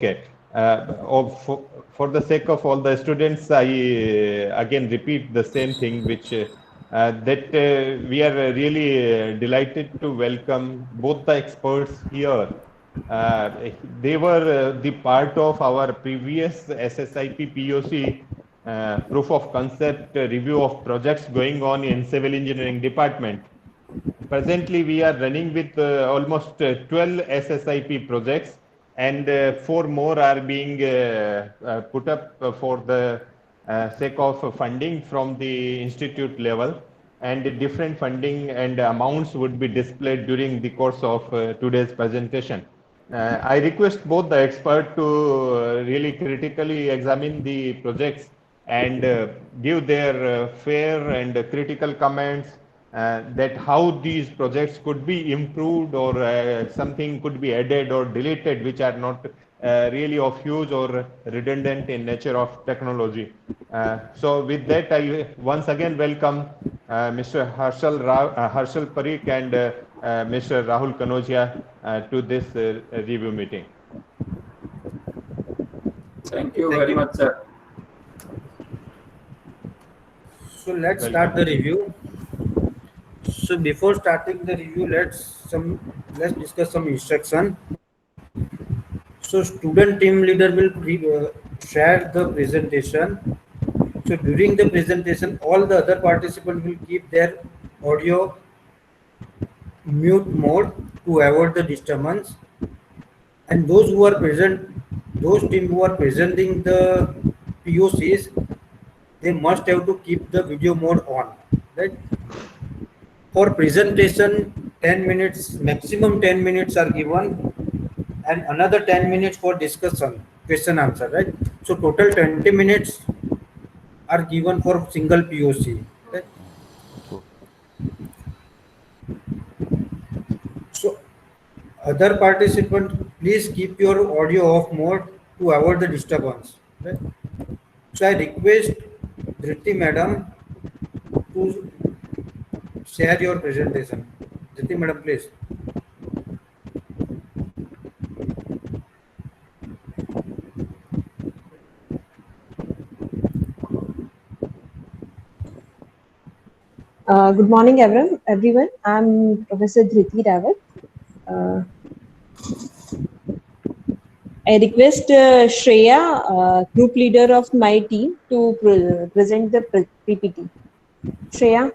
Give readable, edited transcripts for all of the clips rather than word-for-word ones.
Okay. For the sake of all the students, I again repeat the same thing, which that we are really delighted to welcome both the experts here. Uh, they were the part of our previous SSIP POC proof of concept review of projects going on in civil engineering department. Presently, we are running with almost 12 SSIP projects, and four more are being put up for the sake of funding from the institute level. And different funding and amounts would be displayed during the course of today's presentation. I request both the expert to really critically examine the projects and give their fair and critical comments that how these projects could be improved or something could be added or deleted which are not really of use or redundant in nature of technology. So with that, I once again welcome Mr. Harshal Parikh and Mr. Rahul Kanodia to this review meeting. Thank you very much, sir. So let's start the review. So before starting the review, let's discuss some instruction. So student team leader will share the presentation. So during the presentation, all the other participants will keep their audio mute mode to avoid the disturbance. And those team who are presenting the POCs, they must have to keep the video mode on. Right? For presentation, 10 minutes, maximum 10 minutes are given, and another 10 minutes for discussion, question answer, right? So total 20 minutes are given for single POC. Right? So other participant, please keep your audio off mode to avoid the disturbance. Right? So I request Dhriti madam to share your presentation. Dhriti madam, please. Good morning, everyone. I'm Professor Dhriti Rawat. Uh, I request Shreya, group leader of my team, to present the PPT. Shreya.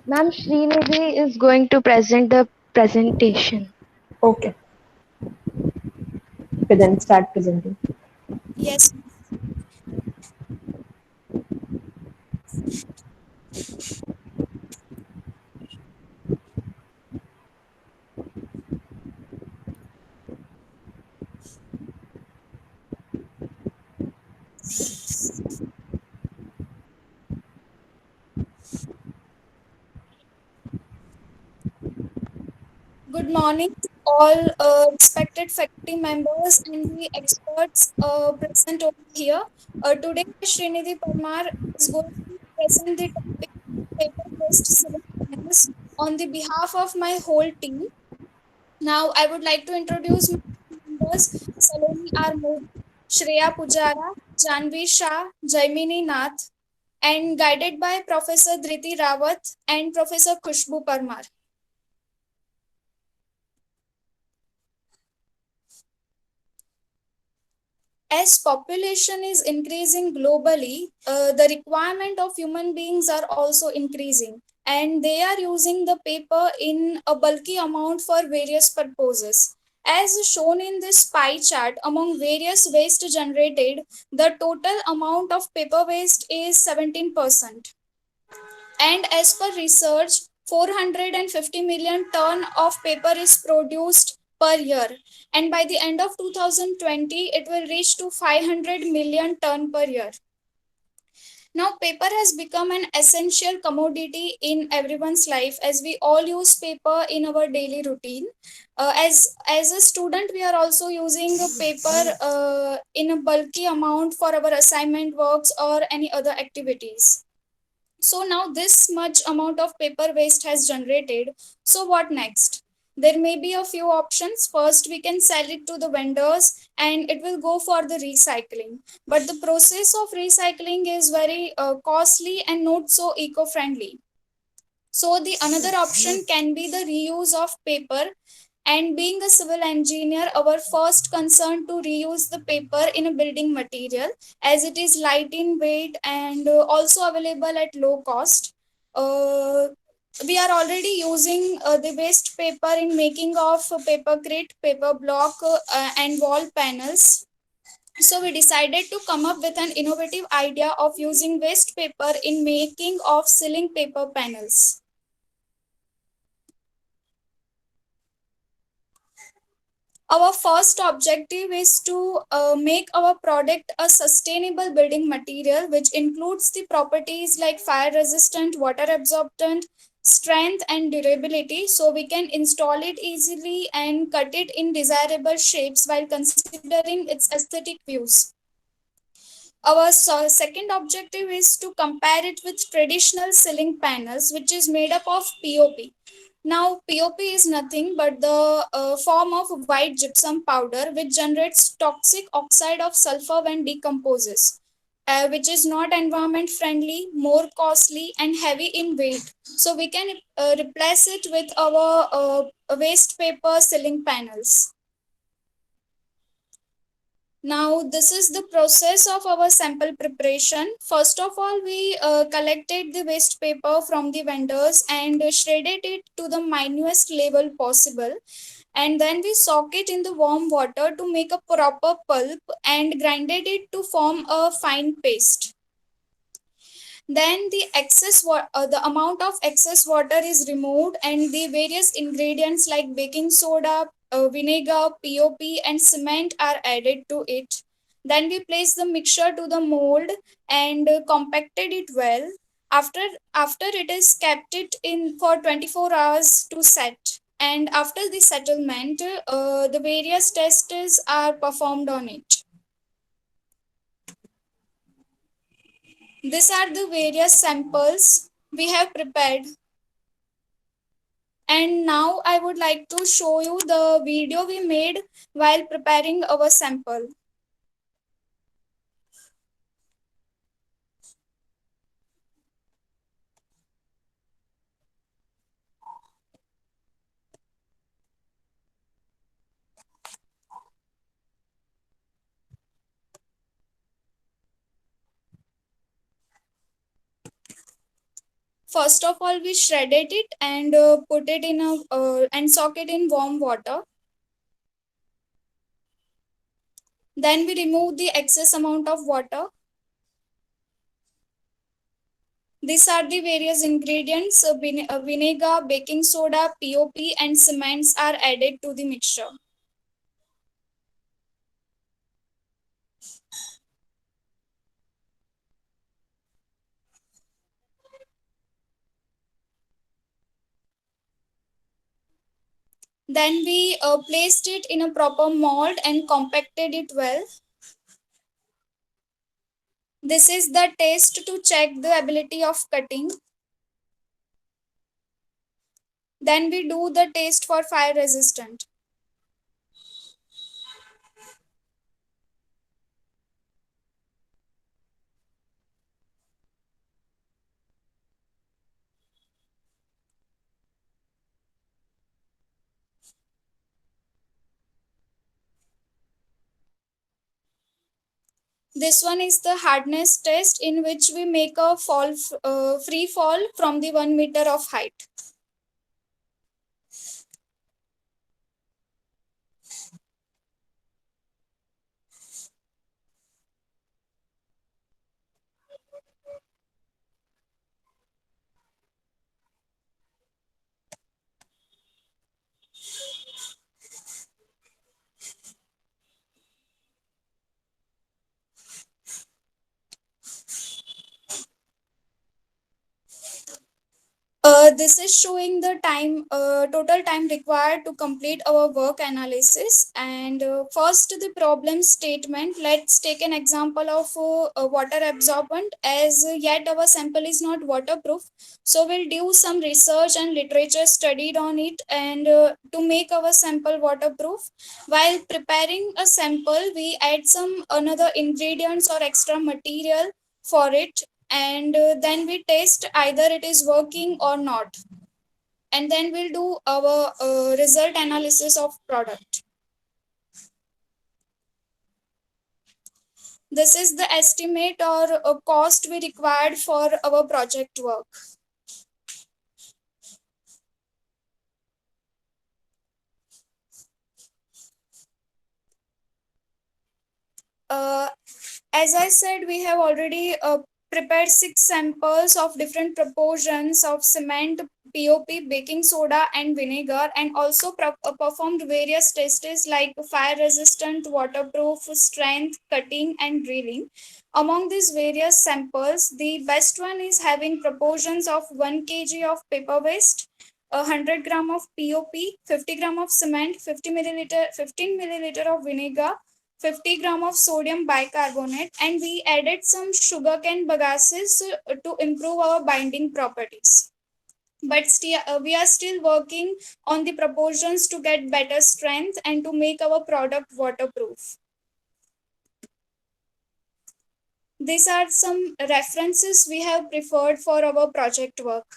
Ma'am, Srinidhi is going to present the presentation. Okay. Okay, then start presenting. Yes. Good morning to all respected faculty members and the experts present over here. Today, Srinidhi Parmar is going to present the topic paper-based civil engineers on the behalf of my whole team. Now, I would like to introduce my team members: Saloni R. Modi, Shreya Pujara, Janvi Shah, Jaimini Nath, and guided by Professor Dhriti Rawat and Professor Khushbu Parmar. As population is increasing globally, the requirement of human beings are also increasing, and they are using the paper in a bulky amount for various purposes. As shown in this pie chart, among various waste generated, the total amount of paper waste is 17%. And as per research, 450 million ton of paper is produced per year, and by the end of 2020 it will reach to 500 million ton per year. Now paper has become an essential commodity in everyone's life, as we all use paper in our daily routine. As a student, we are also using paper in a bulky amount for our assignment works or any other activities. So now this much amount of paper waste has generated. So what next? There may be a few options. First, we can sell it to the vendors and it will go for the recycling. But the process of recycling is very costly and not so eco-friendly. So the another option can be the reuse of paper. And being a civil engineer, our first concern to reuse the paper in a building material, as it is light in weight and also available at low cost. Uh, we are already using the waste paper in making of paper crate, paper block, and wall panels. So we decided to come up with an innovative idea of using waste paper in making of ceiling paper panels. Our first objective is to make our product a sustainable building material, which includes the properties like fire resistant, water absorbent, strength, and durability. So we can install it easily and cut it in desirable shapes while considering its aesthetic views. Our second objective is to compare it with traditional ceiling panels, which is made up of POP. Now, POP is nothing but the form of white gypsum powder, which generates toxic oxide of sulfur when decomposes, which is not environment friendly, more costly, and heavy in weight. So we can replace it with our waste paper ceiling panels. Now, this is the process of our sample preparation. First of all, we collected the waste paper from the vendors and shredded it to the minutest level possible. And then we soak it in the warm water to make a proper pulp and grinded it to form a fine paste. Then the amount of excess water is removed and the various ingredients like baking soda, vinegar, POP, and cement are added to it. Then we place the mixture to the mold and compacted it well. After it is kept it in for 24 hours to set. And after the settlement, the various tests are performed on it. These are the various samples we have prepared. And now I would like to show you the video we made while preparing our sample. First of all, we shredded it and put it in a and soak it in warm water. Then we remove the excess amount of water. These are the various ingredients: vinegar, baking soda, POP, and cements are added to the mixture. Then we placed it in a proper mold and compacted it well. This is the test to check the ability of cutting. Then we do the test for fire resistant. This one is the hardness test in which we make a free fall from the 1 meter of height. This is showing the time, total time required to complete our work analysis. And first, the problem statement. Let's take an example of a water absorbent, as yet our sample is not waterproof. So we'll do some research and literature studied on it, and to make our sample waterproof. While preparing a sample, we add some another ingredients or extra material for it, and then we test either it is working or not, and then we'll do our result analysis of product. This is the estimate or cost we required for our project work. As I said, we have already prepared 6 samples of different proportions of cement, POP, baking soda, and vinegar, and also performed various tests like fire resistant, waterproof, strength, cutting, and drilling. Among these various samples, the best one is having proportions of 1 kg of paper waste, 100 gram of POP, 50 gram of cement, 15 milliliter of vinegar, 50 gram of sodium bicarbonate, and we added some sugarcane bagasse to improve our binding properties. But we are still working on the proportions to get better strength and to make our product waterproof. These are some references we have preferred for our project work.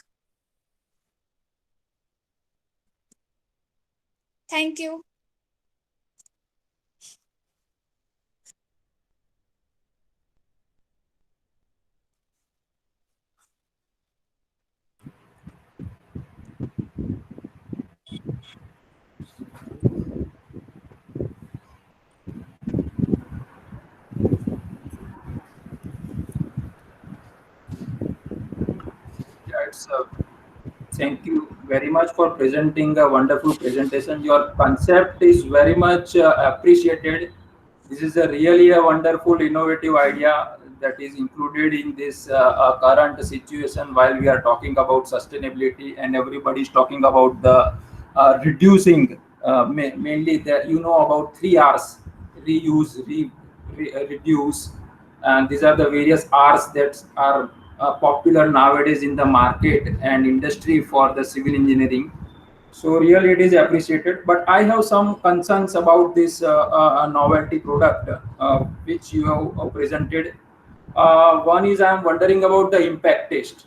Thank you. Thank you very much for presenting a wonderful presentation. Your concept is very much appreciated. This is really a wonderful, innovative idea that is included in this current situation while we are talking about sustainability, and everybody is talking about the reducing, mainly the, about 3 R's: reuse, reduce, and these are the various R's that are popular nowadays in the market and industry for the civil engineering. So really it is appreciated, but I have some concerns about this novelty product which you have presented. One is I am wondering about the impact test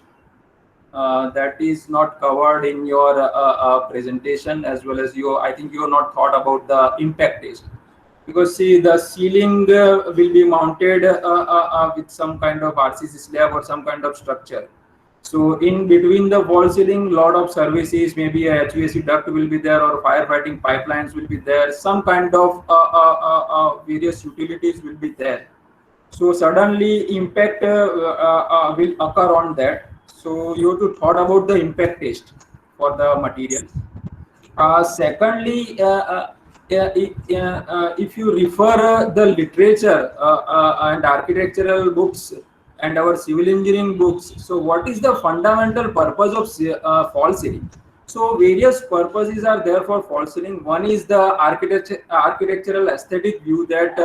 that is not covered in your presentation, as well as I think you have not thought about the impact test. Because see, the ceiling will be mounted with some kind of RCC slab or some kind of structure. So in between the wall ceiling, lot of services, maybe a HVAC duct will be there, or firefighting pipelines will be there. Some kind of various utilities will be there. So suddenly impact will occur on that. So you have to thought about the impact test for the materials. Secondly, if you refer the literature and architectural books and our civil engineering books, so what is the fundamental purpose of false ceiling? So various purposes are there for false ceiling. One is the architectural aesthetic view, that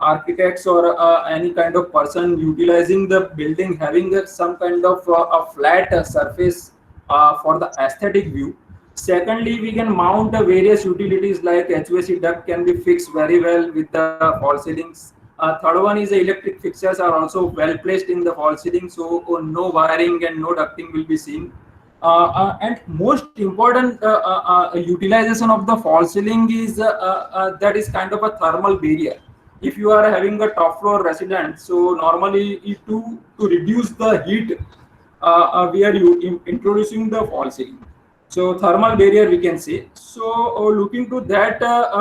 architects or any kind of person utilizing the building having some kind of a flat surface for the aesthetic view. Secondly, we can mount the various utilities like HVAC duct can be fixed very well with the false ceilings. Third one is the electric fixtures are also well placed in the false ceiling, so no wiring and no ducting will be seen. And most important utilization of the false ceiling is that is kind of a thermal barrier. If you are having a top floor resident, so normally to reduce the heat, we are introducing the false ceiling. So thermal barrier we can say. So looking to that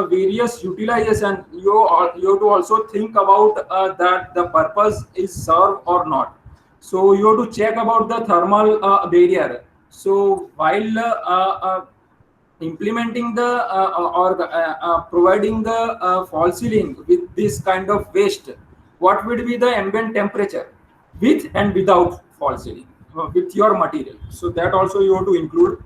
various utilization, you have to also think about that the purpose is served or not. So you have to check about the thermal barrier. So while implementing the or providing the false ceiling with this kind of waste, what would be the ambient temperature with and without false ceiling? with your material. So that also you have to include.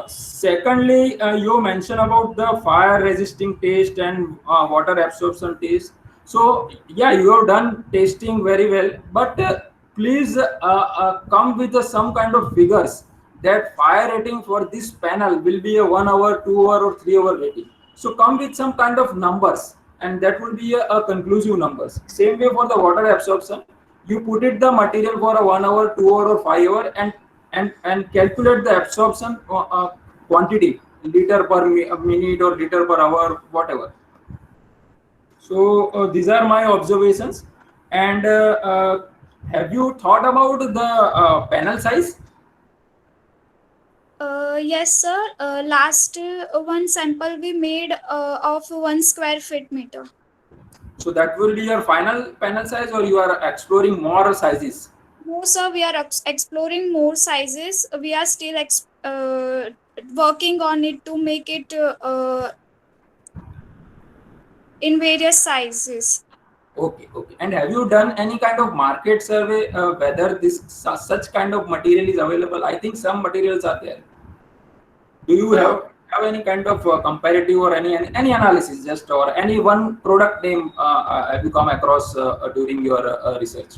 Secondly, you mentioned about the fire resisting test and water absorption test. So yeah, you have done testing very well, but please come with some kind of figures that fire rating for this panel will be a 1 hour, 2 hour, or 3 hour rating. So come with some kind of numbers, and that will be a conclusive numbers. Same way for the water absorption, you put it the material for a 1 hour, 2 hour, or 5 hour, and calculate the absorption quantity, liter per minute or liter per hour, whatever. So these are my observations. And have you thought about the panel size? Yes, sir. Last one sample we made of 1 square meter. So that will be your final panel size, or you are exploring more sizes? No, sir, we are exploring more sizes. We are still working on it to make it in various sizes. Okay, okay. And have you done any kind of market survey whether this such kind of material is available? I think some materials are there. Do you have any kind of comparative or any analysis, just or any one product name have you come across during your research?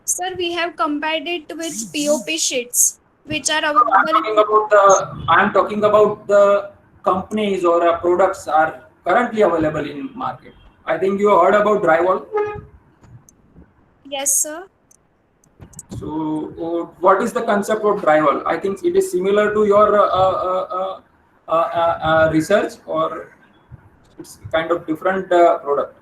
Sir, we have compared it with POP sheets, which are I'm available. talking about the companies or products are currently available in market. I think you heard about drywall. Yes, sir. So, what is the concept of drywall? I think it is similar to your research, or it's kind of different product.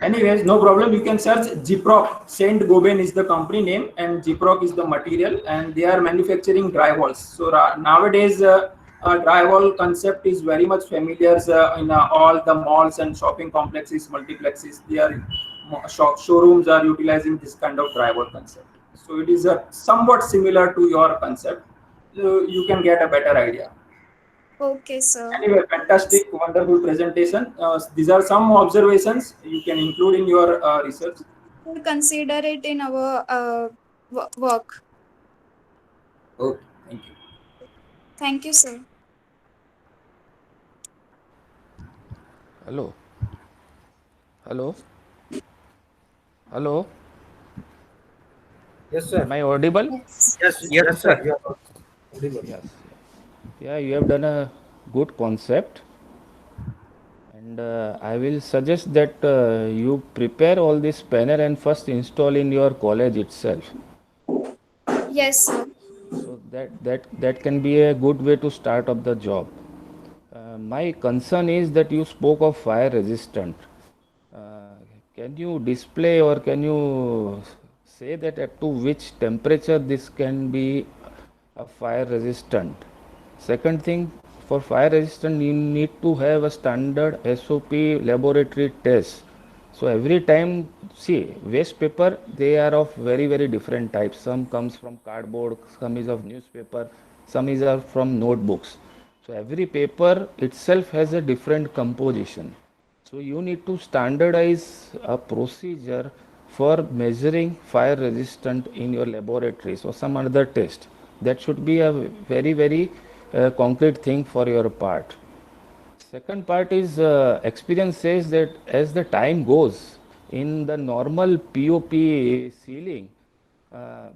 Anyways, no problem. You can search Gyproc. Saint Gobain is the company name, and Gyproc is the material, and they are manufacturing drywalls. So nowadays, drywall concept is very much familiar in all the malls and shopping complexes, multiplexes. They are showrooms are utilizing this kind of drywall concept. So it is somewhat similar to your concept. So you can get a better idea. Okay, sir. Anyway, fantastic, wonderful presentation. These are some observations you can include in your research. We'll consider it in our work. Okay, thank you. Thank you, sir. Hello. Hello. Hello. Yes, sir. Am I audible? Yes, sir. You are audible. Yes. Yeah, you have done a good concept, and I will suggest that you prepare all this panel and first install in your college itself. Yes, sir. So that can be a good way to start up the job. My concern is that you spoke of fire resistant. Can you display or can you say that up to which temperature this can be a fire resistant? Second thing, for fire resistant you need to have a standard SOP laboratory test. So every time, see, waste paper, they are of very different types. Some comes from cardboard, some is of newspaper, some is from notebooks. So every paper itself has a different composition. So you need to standardize a procedure for measuring fire resistant in your laboratories or some other test. That should be a very concrete thing for your part. Second part is experience says that as the time goes in the normal POP ceiling,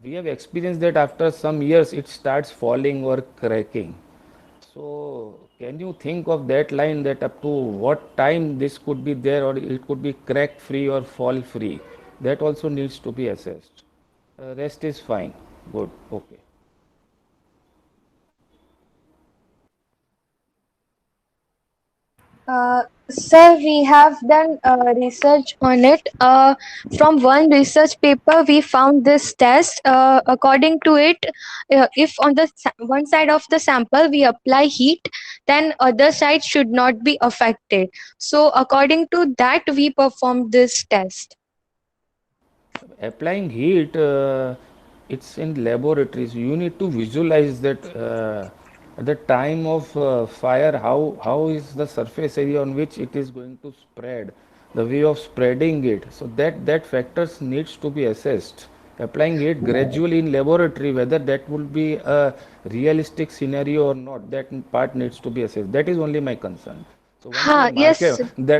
we have experienced that after some years it starts falling or cracking. So can you think of that line, that up to what time this could be there, or it could be crack free or fall free? That also needs to be assessed. Rest is fine. Good. Okay. Sir, we have done research on it. From one research paper, we found this test. According to it, if on the one side of the sample we apply heat, then other side should not be affected. So, according to that, we performed this test. Applying heat, it's in laboratories. You need to visualize that at the time of fire, how is the surface area on which it is going to spread, the way of spreading it. So that factors needs to be assessed. Applying it gradually in laboratory, whether that will be a realistic scenario or not, that part needs to be assessed. That is only my concern. So Yes.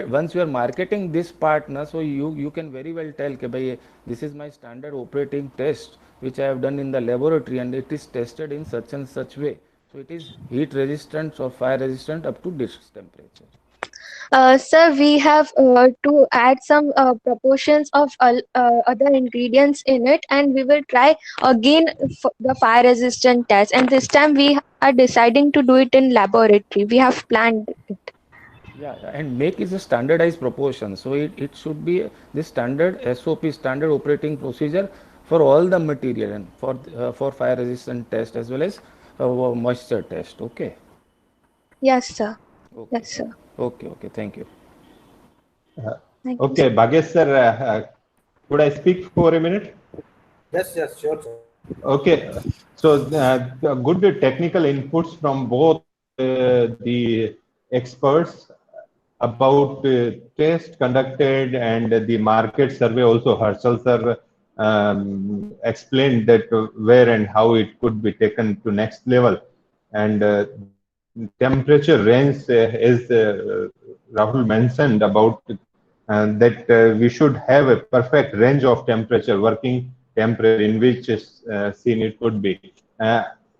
once you are marketing this part, na, so you can very well tell कि भाई this is my standard operating test which I have done in the laboratory and it is tested in such and such way. So it is heat resistant or fire resistant up to this temperature. Sir, we have to add some proportions of other ingredients in it, and we will try again the fire resistant test. And this time we are deciding to do it in laboratory. We have planned it. Yeah, and make is a standardized proportion. So it should be the standard SOP, standard operating procedure for all the material and for fire resistant test as well as moisture test. Okay. Yes, sir. Okay. Yes, sir. Okay. Thank you. Thank you. Okay, Bhagesh sir, could I speak for a minute? Yes, sure, sir. Okay, so good technical inputs from both the experts about test conducted and the market survey. Also, Harshal sir explained that where and how it could be taken to next level. And temperature range, as Rahul mentioned about that we should have a perfect range of temperature, working temperature in which scene it could be.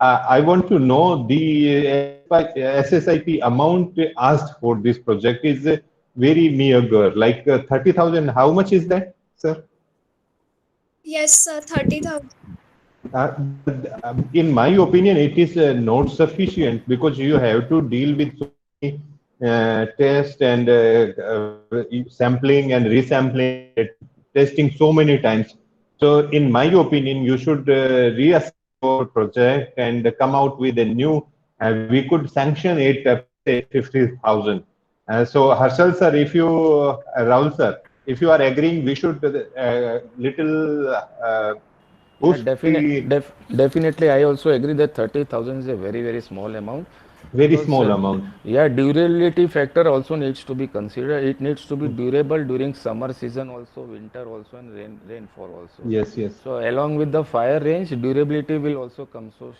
I want to know the SSIP amount asked for this project is very meager, like 30,000. How much is that, sir? Yes, sir, 30,000. In my opinion, it is not sufficient because you have to deal with so many tests and sampling and resampling, testing so many times. So, in my opinion, you should reassess your project and come out with a new. We could sanction it at 50,000. So, Harshal sir, if you, Rahul sir, if you are agreeing, we should little. Definitely, I also agree that 30,000 is a very small amount. Very Because, small amount. Yeah, durability factor also needs to be considered. It needs to be durable during summer season also, winter also, and rainfall also. Yes. So along with the fire range, durability will also come. So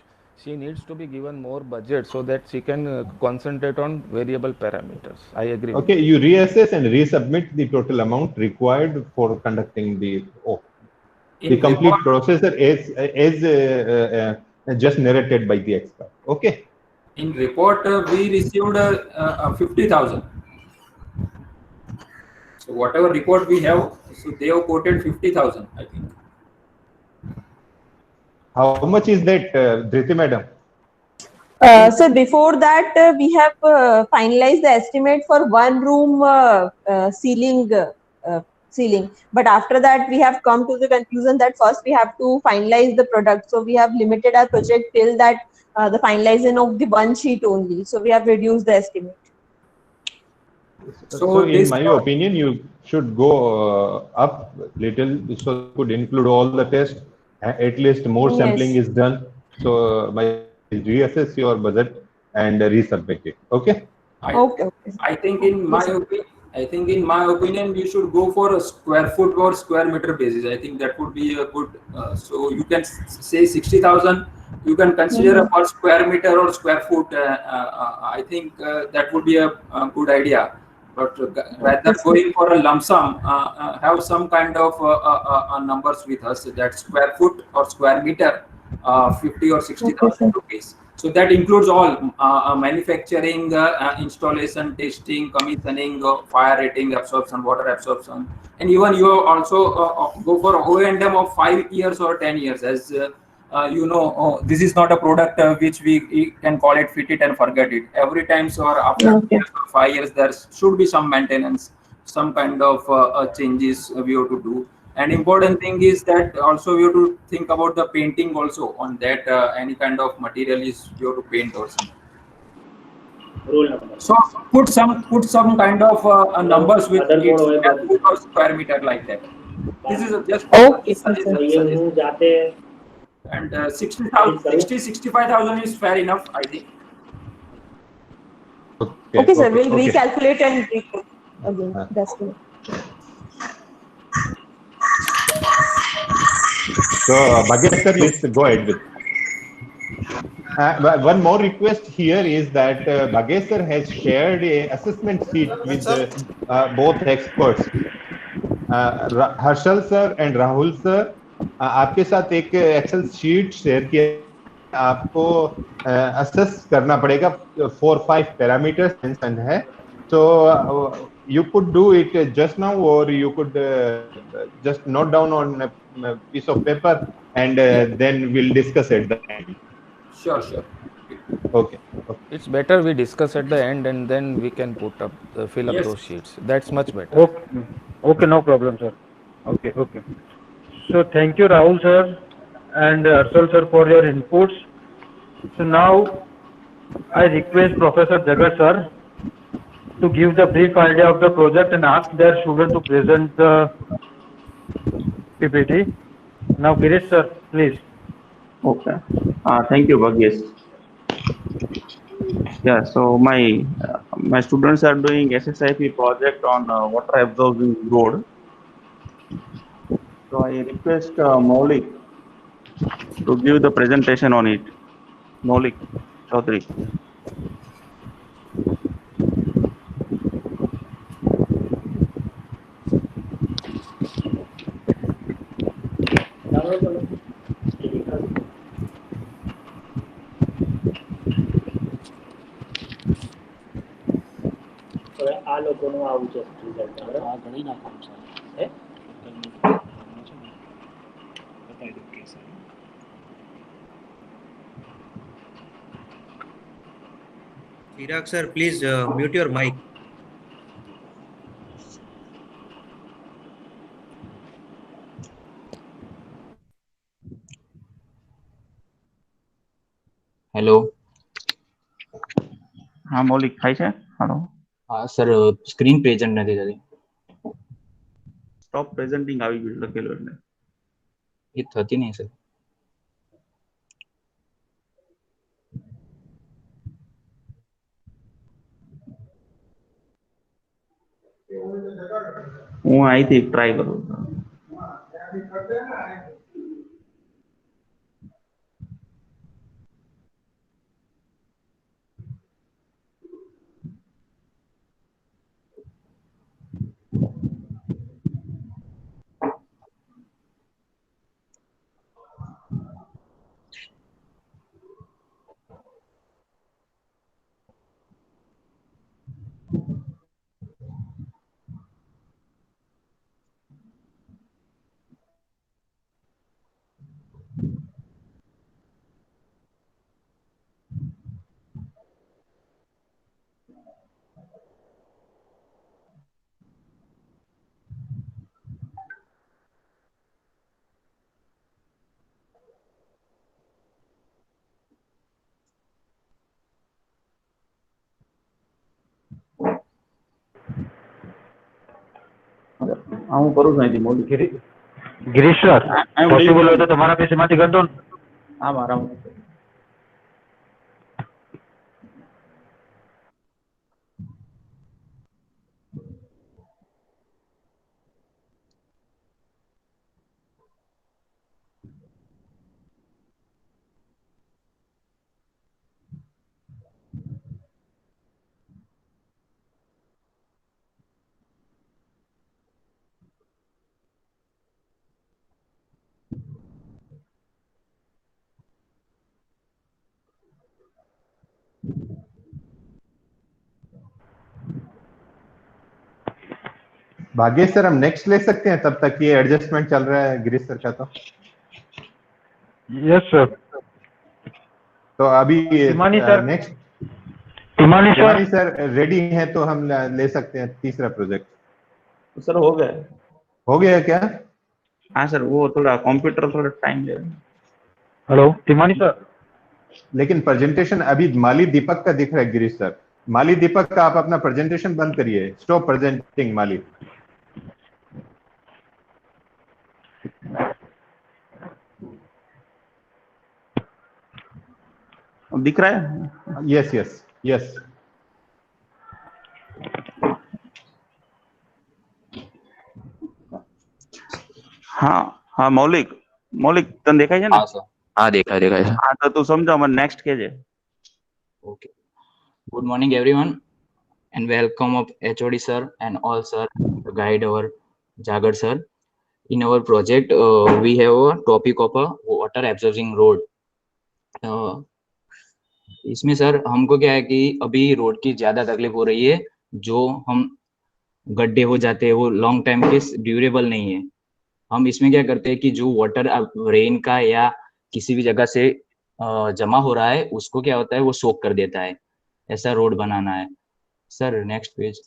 she needs to be given more budget so that she can concentrate on variable parameters. I agree. Okay, you reassess and resubmit the total amount required for conducting the complete process as just narrated by the expert. Okay. In report, we received 50,000. So whatever report we have, so they have quoted 50,000, I think. How much is that, Dhriti madam? So before that, we have finalized the estimate for one room ceiling. But after that, we have come to the conclusion that first we have to finalize the product. So we have limited our project till that the finalization of the one sheet only. So we have reduced the estimate. So in my opinion, you should go up little, so could include all the tests. At least more sampling is done. So reassess your budget and resubmit it. Okay. I think in my opinion, you should go for a square foot or square meter basis. I think that would be a good. So you can say 60,000. You can consider per square meter or square foot. I think that would be a good idea. But rather going for a lump sum, have some kind of numbers with us, that square foot or square meter, 50 or 60,000 rupees. So that includes all manufacturing, installation, testing, commissioning, fire rating, absorption, water absorption, and even you also go for O&M of 5 years or 10 years. As this is not a product which we can call it fit it and forget it. Every time or after 5 years, there should be some maintenance, some kind of changes we have to do. And important thing is that also we have to think about the painting also on that. Any kind of material is you have to paint or something. So put some kind of numbers with it, square meter like that. This is just and 65,000 is fair enough, I think. Okay, sir. We'll okay. recalculate and report again. Uh. That's good. So, Bhagesh sir, let's go ahead with. But one more request here is that Bhagesh sir has shared a assessment sheet with both experts. Harshal sir and Rahul sir आपके साथ एक Excel sheet share किया, आपको assess करना पड़ेगा 4-5 parameters mention है, so you could do it just now or you could just note down on a piece of paper and then we'll discuss at the end. Sure. Okay. It's better we discuss at the end and then we can fill up Yes. those sheets. That's much better. Okay, no problem, sir. Okay. So thank you, Rahul sir and Arshal sir for your inputs. So now I request Professor Jagat sir to give the brief idea of the project and ask their student to present the PPT. Now Girish sir, please. Okay. Thank you, Bhagesh. Yeah, so my students are doing SSIP project on water absorbing road. So I request Maulik to give the presentation on it. Maulik Chaudhary. આ લોકોનું આવું છે result આ ઘણી નાખવાનું છે હે બતાવી દઉં કે sir Chirag sir, please mute your mic. Hello. હા મૌલિક થાય છે? હાલો. હા સર, સ્ક્રીન પ્રેઝન્ટ નથી થતી. સ્ટોપ પ્રેઝન્ટિંગ આવી ગયું લખેલું એટલે. એ થતી નહીં સર. હું અહીંથી ટ્રાય કરું. હું કરું છું અહીંથી મૌલિક. Girish sir, possible હોય તો તમારા PC માંથી કરજો ને. હા મારા भागेश सर, हम नेक्स्ट ले सकते हैं, तब तक ये एडजस्टमेंट चल रहा है गिरीश सर का। तो यस सर। तो अभी नेक्स्ट तिमानी सर रेडी हैं तो हम ले सकते हैं तीसरा प्रोजेक्ट। तो सर हो गया क्या? हाँ सर, वो थोड़ा कंप्यूटर थोड़ा टाइम ले। हेलो तिमानी सर। लेकिन प्रेजेंटेशन अभी माली दीपक का दिख रहा है गिरीश सर। माली दीपक का आप अपना प्रेजेंटेशन बंद करिए। स्टॉप प्रेजेंटिंग माली। दिख रहा है? Yes yes yes. હા હા મૌલિક મૌલિક તને દેખાય છે ને? હા સર, હા દેખાય છે. હા તો તું સમજો મને નેક્સ્ટ કે છે. Okay. Good morning, everyone, and welcome of HOD sir and all sir to guide our Jagar sir. In our project, we have a topic of a water absorbing road. इसमें सर हमको क्या है कि अभी road की ज्यादा तकलीफ हो रही है, जो हम गड्ढे हो जाते हैं वो लॉन्ग टाइम के ड्यूरेबल नहीं है। हम इसमें क्या करते हैं कि जो वाटर रेन का या किसी भी जगह से जमा हो रहा है उसको क्या होता है वो सोक कर देता है। ऐसा रोड बनाना है सर। Next page.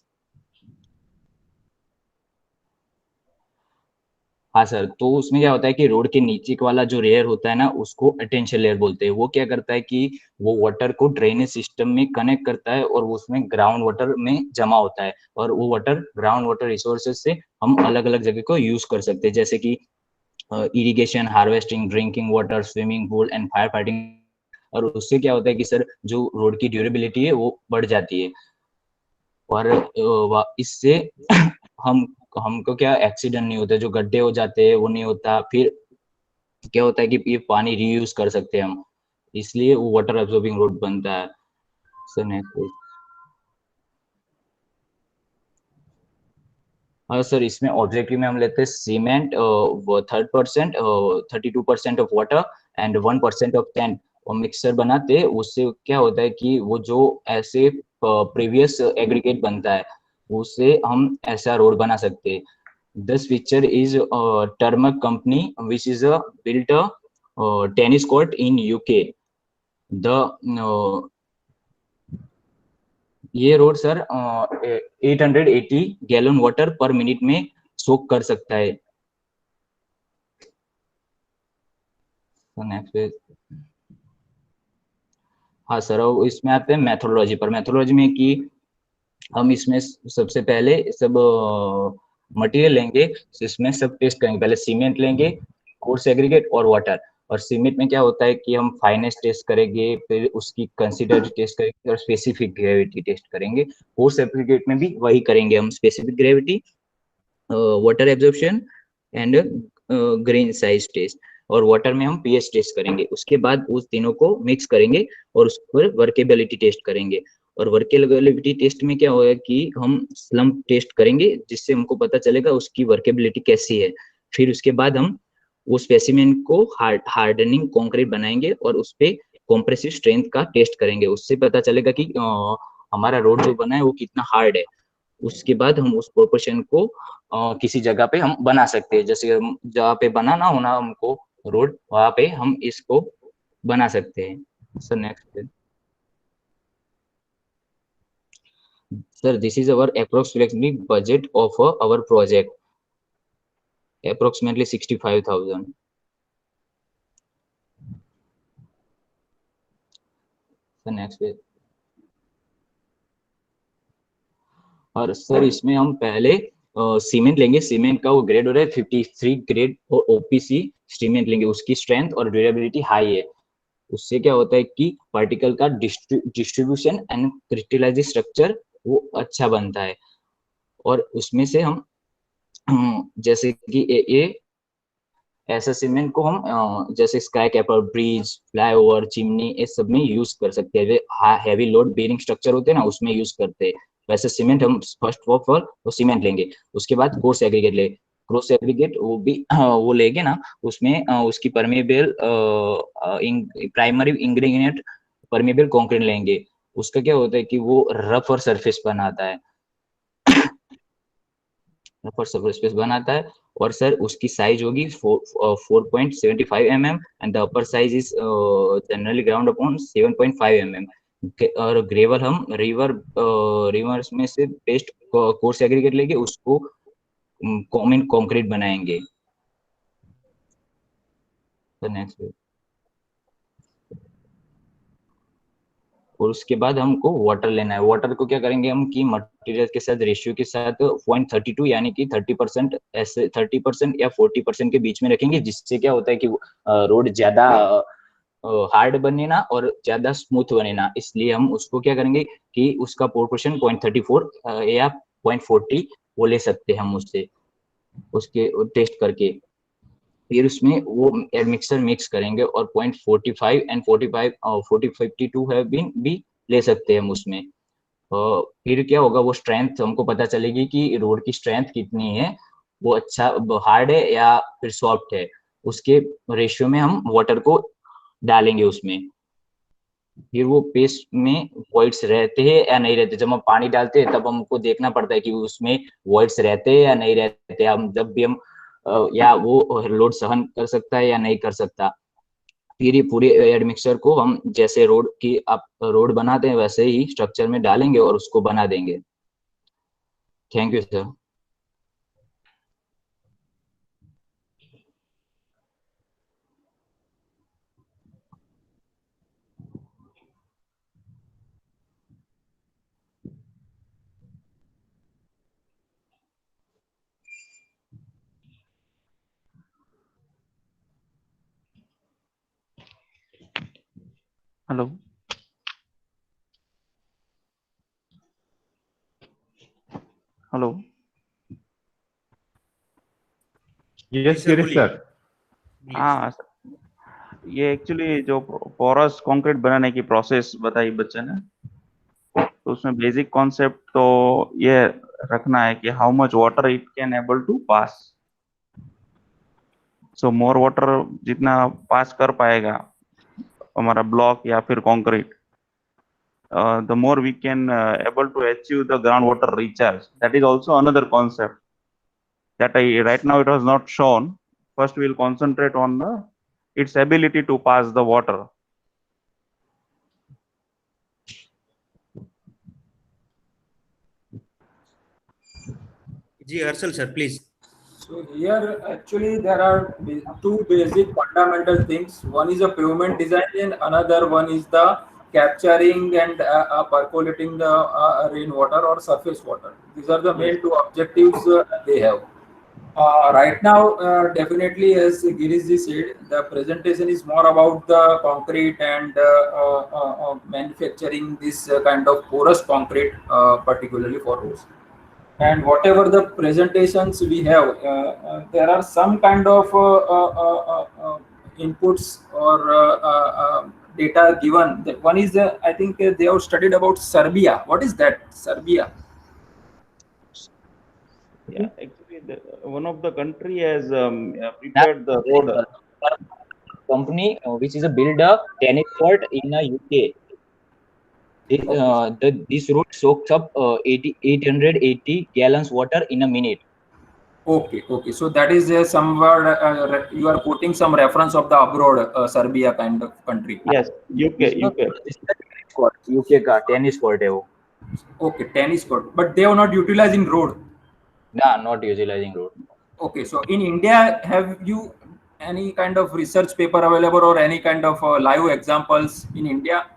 हाँ सर, तो उसमें क्या होता है कि रोड के नीचे वाला जो लेयर होता है ना उसको अटेंशन लेयर बोलते हैं। वो क्या करता है कि वो वाटर को ड्रेनेज सिस्टम में कनेक्ट करता है और उसमें ग्राउंड वाटर में जमा होता है, और वो वाटर ग्राउंड वाटर रिसोर्सेज से हम अलग अलग जगह को यूज कर सकते हैं, जैसे कि irrigation, harvesting, drinking water, swimming pool and fire fighting. और उससे क्या होता है कि सर जो रोड की ड्यूरेबिलिटी है वो बढ़ जाती है, और इससे हम हमको क्या एक्सीडेंट नहीं होता, जो गड्ढे हो जाते हैं वो नहीं होता। फिर क्या होता है कि ये पानी रीयूज कर सकते हैं हम, इसलिए वो वाटर एब्जॉर्बिंग रोड बनता है। Sir next. हाँ सर, इसमें ऑब्जेक्टिव में हम लेते हैं cement 3% 32% of water and 1% of sand, और मिक्सर बनाते हैं। उससे क्या होता है कि वो जो ऐसे प्रीवियस एग्रीगेट बनता है उससे हम ऐसा रोड बना सकते हैं। This picture is Tarmac company which is built tennis court in UK. The ये road sir 880 gallon water per minute में सोक कर सकता है। Next page. हाँ सर, अब इसमें आते हैं मेथोडोलॉजी पर। मेथोडोलॉजी में कि हम इसमें सबसे पहले सब मटेरियल लेंगे, इसमें सब टेस्ट करेंगे। पहले सीमेंट लेंगे, कोर्स एग्रीगेट और वाटर। और सीमेंट में क्या होता है कि हम फाइनेस टेस्ट करेंगे, फिर उसकी कंसिडर टेस्ट करेंगे और स्पेसिफिक ग्रेविटी टेस्ट करेंगे। कोर्स एग्रीगेट में भी वही करेंगे हम, specific gravity, water absorption and grain size test. और वाटर में हम पीएच टेस्ट करेंगे। उसके बाद उस तीनों को मिक्स करेंगे और उस पर वर्केबिलिटी टेस्ट करेंगे। और वर्केबिलिटी टेस्ट में क्या होगा कि हम स्लम्प टेस्ट करेंगे, जिससे हमको पता चलेगा उसकी वर्केबिलिटी कैसी है। फिर उसके बाद हम वो स्पेसिमेन को हार्डनिंग कंक्रीट बनाएंगे और उस पे कॉम्प्रेसिव स्ट्रेंथ का टेस्ट करेंगे। उससे पता चलेगा कि हमारा रोड जो बना है वो कितना हार्ड है। उसके बाद हम उस प्रोपोर्शन को किसी जगह पे हम बना सकते हैं, जैसे जहाँ पे बनाना होना हमको रोड, वहां पे हम इसको बना सकते हैं। Sir next. Sir this is our approximately budget of our project, approximately 65,000। Sir next. और सर इसमें हम पहले सीमेंट लेंगे। सीमेंट का वो ग्रेड हो रहा है 53 ग्रेड, और ओपीसी सीमेंट लेंगे। उसकी स्ट्रेंथ और ड्यूरेबिलिटी हाई है। उससे क्या होता है कि पार्टिकल का डिस्ट्रीब्यूशन एंड क्रिस्टलाइज स्ट्रक्चर वो अच्छा बनता है। और उसमें से हम जैसे कि ये ऐसा सीमेंट को हम जैसे स्काई कैपर, ब्रिज, फ्लाईओवर, चिमनी, इस सब में यूज कर सकते हैं। हैवी लोड बेरिंग स्ट्रक्चर होते हैं ना, उसमें यूज करते हैं। वैसे सीमेंट हम फर्स्ट ऑफ ऑल वो सीमेंट लेंगे। उसके बाद कोर्स एग्रीगेट ले, क्रॉस एग्रीगेट वो भी वो लेंगे ना, उसमें उसकी permeable primary ingredient permeable concrete लेंगे। उसका क्या होता है कि वो रफ और सरफेस बनाता है, रफ और सरफेस बनाता है। और सर उसकी साइज होगी 4.75 mm and the upper size is generally ground upon 7.5 mm। और ग्रेवल हम रिवर्स में से पेस्ट कोर्स एग्रीगेट लेके उसको कॉमन कंक्रीट बनाएंगे। नेक्स्ट। और उसके बाद हमको वाटर लेना है। वाटर को क्या करेंगे हम कि मटेरियल के साथ रेशियो के साथ 0.32 यानी कि 30%, ऐसे 30% या 40% के बीच में रखेंगे, जिससे क्या होता है कि रोड ज्यादा हार्ड बने ना और ज्यादा स्मूथ बने ना। इसलिए हम उसको क्या करेंगे कि उसका प्रोपोर्शन 0.34 या 0.40 वो ले सकते हैं हम उससे, उसके टेस्ट करके। फिर उसमें वो एडमिक्सर मिक्स करेंगे और 0.45 एंड 45 4052 है भी ले सकते हैं हम उसमें। फिर क्या होगा, वो स्ट्रेंथ हमको पता चलेगी कि रोड की स्ट्रेंथ कितनी है, वो अच्छा हार्ड है या फिर सॉफ्ट है, उसके रेशियो में हम वाटर को डालेंगे उसमें। फिर वो पेस्ट में वॉइड्स रहते हैं या नहीं रहते, जब हम पानी डालते हैं तब हमको देखना पड़ता है कि उसमें वॉइड्स रहते हैं या नहीं रहते। हम जब भी हम या वो लोड सहन कर सकता है या नहीं कर सकता। फिर ये पूरे एडमिक्सचर को हम जैसे रोड की आप रोड बनाते हैं वैसे ही स्ट्रक्चर में डालेंगे और उसको बना देंगे। Thank you sir. Hello, hello. Yes, Girish sir. हाँ सर, ये एक्चुअली जो पोरस कंक्रीट बनाने की प्रोसेस बताई बच्चे ने, तो उसमें बेसिक कॉन्सेप्ट तो ये रखना है कि how much water it can able to pass. So more water जितना पास कर पाएगा हमारा ब्लॉक या फिर concrete, the more we can able to achieve the groundwater recharge. That is also another concept that right now it was not shown. First we will concentrate on its ability to pass the water. जी Harshal sir, please. So here actually there are two basic fundamental things. One is a pavement design and another one is the capturing and percolating the rainwater or surface water. These are the main two objectives they have. Right now, definitely as Girish ji said, the presentation is more about the concrete and manufacturing this kind of porous concrete, particularly for roads. And whatever the presentations we have, there are some kind of inputs or data given. One is, I think they have studied about Serbia. What is that, Serbia? Yeah, actually, one of the country has prepared the road. Company which is a builder tennis court in UK. This road soaks up 880 gallons water in a minute. Okay. So that is somewhere you are quoting some reference of the abroad Serbia kind of country. Yes, UK. UK का tennis court है वो. Okay, tennis court, but they are not utilizing road. No, not utilizing road. Okay, so in India, have you any kind of research paper available or any kind of live examples in India,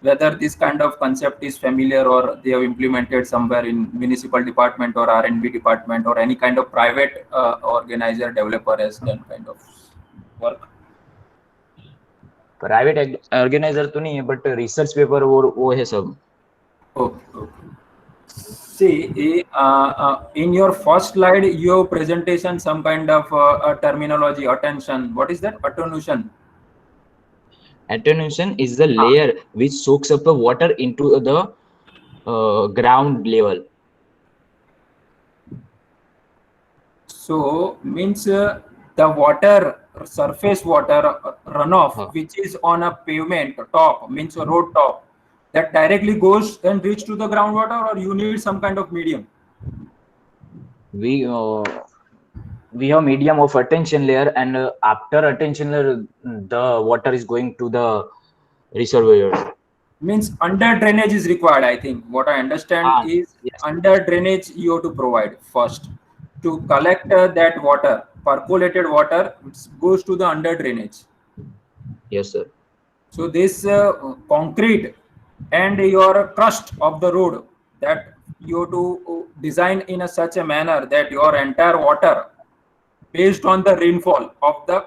whether this kind of concept is familiar or they have implemented somewhere in municipal department or R&B department or any kind of private organizer developer has done kind of work? Private organizer तो नहीं है, but research paper वो है सब. Okay. See, in your first slide, your presentation, some kind of terminology, attention. What is that? Attenuation. Attenuation is the layer which soaks up the water into the ground level. So means the water, surface water runoff, which is on a pavement top, means a road top, that directly goes and reach to the groundwater, or you need some kind of medium? We have medium of attention layer, and after attention layer, the water is going to the reservoir. Means under drainage is required. I think what I understand is yes. Under drainage you have to provide first to collect that water, percolated water, which goes to the under drainage. Yes, sir. So this concrete and your crust of the road, that you have to design in such a manner that your entire water, based on the rainfall of the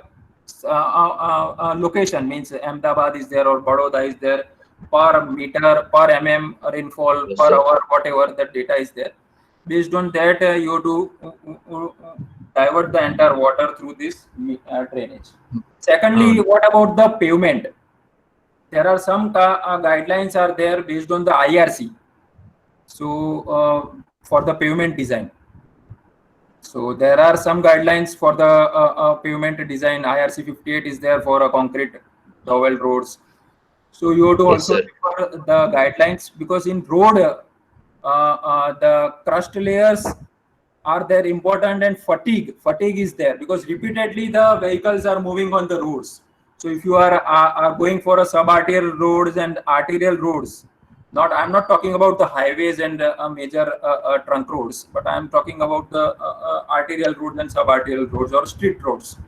location, means Ahmedabad is there or Baroda is there, per meter, per mm rainfall, yes, per hour, whatever the data is there. Based on that, you do divert the entire water through this drainage. Secondly, what about the pavement? There are some guidelines are there based on the IRC. So for the pavement design. So there are some guidelines for the pavement design. IRC 58 is there for concrete dowel roads. So you have to also refer the guidelines, because in road the crust layers are there important, and fatigue is there because repeatedly the vehicles are moving on the roads. So if you are going for a sub-arterial roads and arterial roads, I'm not talking about the highways and major trunk roads, but I'm talking about the arterial roads and sub-arterial roads or street roads.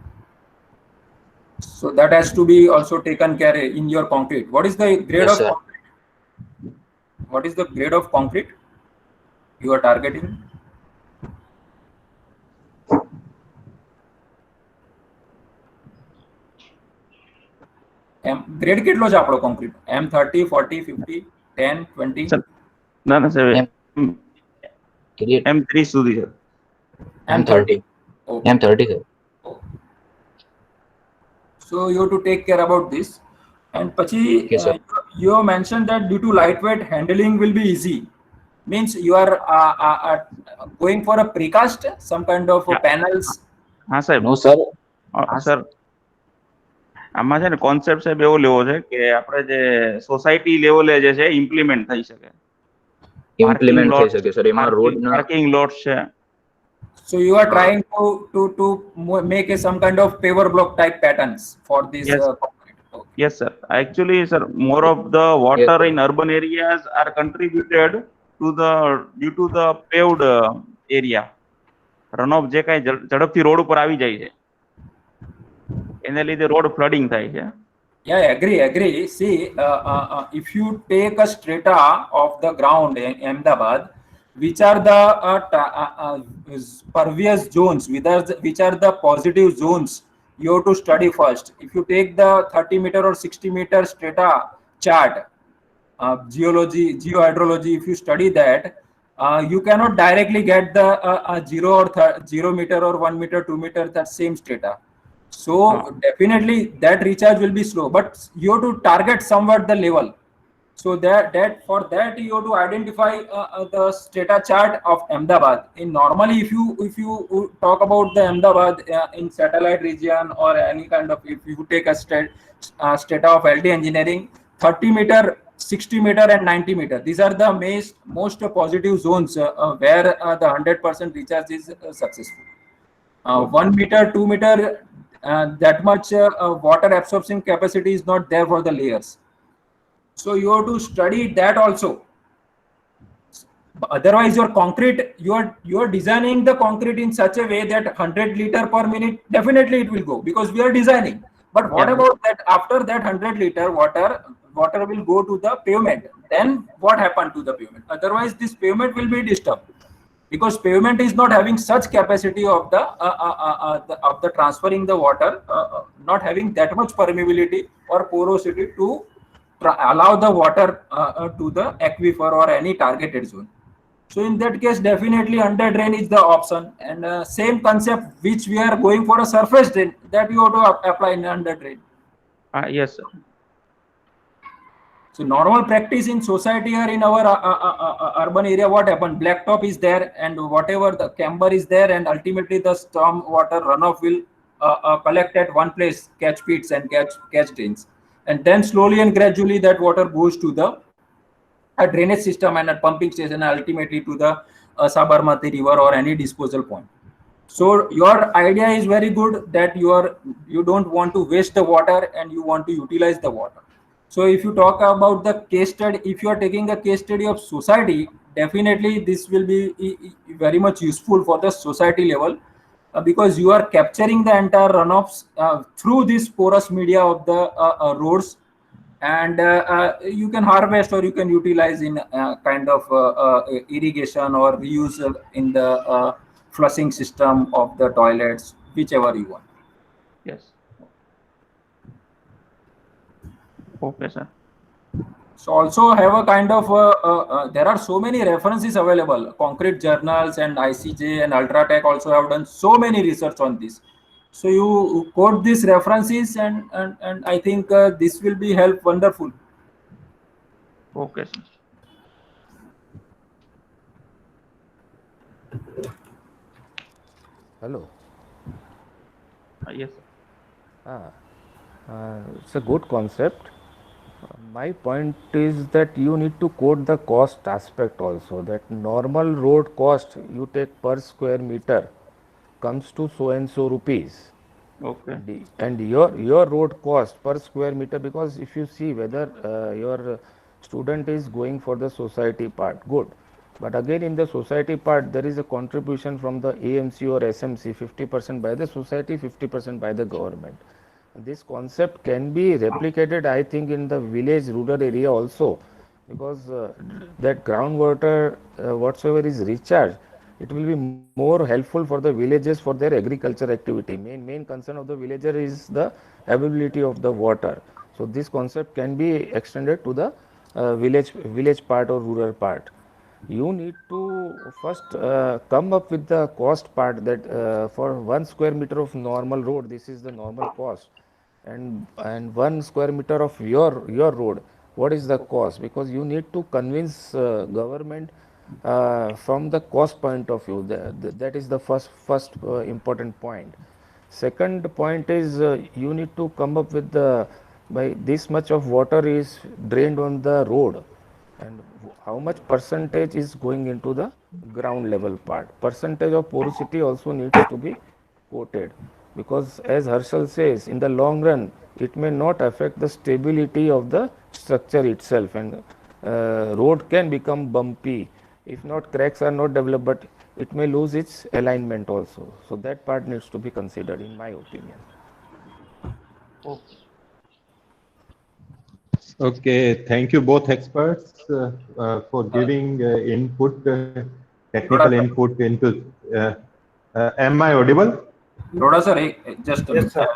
So that has to be also taken care in your concrete. What is the grade of concrete? What is the grade of concrete you are targeting? Grade કેટલો છે આપણો concrete? M30, 40, 50, 10, 20? ના ના સાહેબ M3 સુધી છે. M30. M30 છે. So you have to take care about this. And pachi you mentioned that due to lightweight handling will be easy. Means you are going for a precast, some kind of panels. હા સાહેબ. No sir. Sir આમાં છે ને concept સાહેબ એવો લેવો છે કે આપણે જે સોસાયટી લેવલે જે છે ઇમ્પ્લિમેન્ટ થઈ શકે. ઇમ્પ્લિમેન્ટ થઈ શકે સર. એમાં રોડ ના પાર્કિંગ લોટ્સ છે. So you are trying to make some kind of paver block type patterns for this. Yes. Yes sir. Actually sir, more of the water in urban areas are contributed to due to the paved area. Runoff જે કાઈ ઝડપથી road ઉપર આવી જાય છે એને લીધે road flooding થાય છે. Yeah, I agree. See, if you take a strata of the ground in Ahmedabad, which are the pervious zones, which are the positive zones, you have to study first. If you take the 30 meter or 60 meter strata chart, geohydrology, if you study that, you cannot directly get the 0 meter or 1 meter, 2 meter, that same strata. So definitely that recharge will be slow, but you have to target somewhat the level. So that for that you have to identify the strata chart of Ahmedabad. In normally, if you talk about the Ahmedabad in satellite region or any kind of, if you take a strata of LT engineering, 30 meter, 60 meter and 90 meter, these are the most positive zones where the 100% recharge is successful. 1 meter, 2 meter, that much water absorption capacity is not there for the layers. So you have to study that also. Otherwise your concrete, you are designing the concrete in such a way that 100 liter per minute, definitely it will go because we are designing. But what about that after that 100 liter water will go to the pavement? Then what happened to the pavement? Otherwise this pavement will be disturbed, because pavement is not having such capacity of the transferring the water, not having that much permeability or porosity to allow the water to the aquifer or any targeted zone. So in that case, definitely under drain is the option, and same concept which we are going for a surface drain, that you have to apply in under drain. Yes sir. So normal practice in society or in our urban area, what happened? Blacktop is there, and whatever the camber is there, and ultimately the storm water runoff will collect at one place, catch pits and catch drains, and then slowly and gradually that water goes to the drainage system and a pumping station, and ultimately to the Sabarmati river or any disposal point. So your idea is very good that you don't want to waste the water and you want to utilize the water. So if you talk about the case study, if you are taking a case study of society, definitely this will be very much useful for the society level, because you are capturing the entire runoffs through this porous media of the roads, and you can harvest or you can utilize in kind of irrigation or reuse in the flushing system of the toilets, whichever you want. Yes. Okay sir. So also have a kind of there are so many references available. Concrete journals and ICJ and Ultratech also have done so many research on this. So you quote these references and I think this will be help wonderful. Okay, sir. Hello. Yes, sir. It's a good concept. My point is that you need to quote the cost aspect also. That normal road cost you take per square meter comes to so and so rupees. Okay. And your road cost per square meter, because if you see whether your student is going for the society part, good, but again in the society part there is a contribution from the AMC or SMC, 50% by the society, 50% by the government. This concept can be replicated, I think, in the village rural area also, because that groundwater whatsoever is recharged, it will be more helpful for the villages for their agriculture activity. Main concern of the villager is the availability of the water. So this concept can be extended to the village part or rural part. You need to first come up with the cost part, that for 1 square meter of normal road, this is the normal cost, and 1 square meter of your road, what is the cost, because you need to convince government from the cost point of view. That is the first important point. Second point is you need to come up with the, by this much of water is drained on the road, and how much percentage is going into the ground level part. Percentage of porosity also needs to be quoted, because as Harshal says, in the long run it may not affect the stability of the structure itself, and road can become bumpy if not cracks are not developed, but it may lose its alignment also. So that part needs to be considered, in my opinion. Okay. Okay, thank you both experts for giving input, technical input into. Am I audible? Roda sir, just a Yes, sir.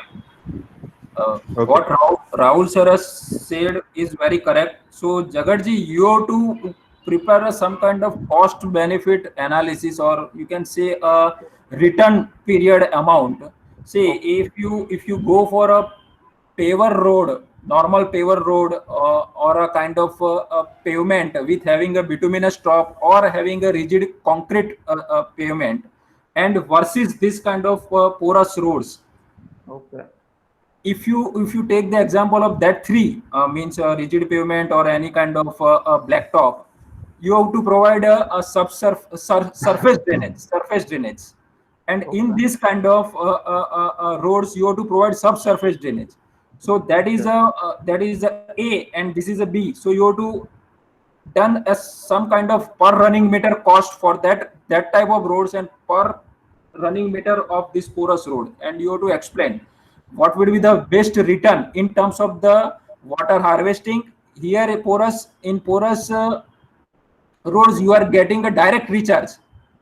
Okay. what Rahul sir has said is very correct. So Jagatji, you have to prepare some kind of cost benefit analysis, or you can say a return period amount. Say if you go for a paver road, normal paver road, or a kind of a pavement with having a bituminous top or having a rigid concrete pavement, and versus this kind of porous roads. Okay. If you take the example of that three, means rigid pavement or any kind of black top, you have to provide a surface drainage, and in Okay. this kind of roads you have to provide subsurface drainage. So that is a and this is a B. So you have to done as some kind of per running meter cost for that type of roads and per running meter of this porous road, and you have to explain what would be the best return in terms of the water harvesting. Here in porous roads you are getting a direct recharge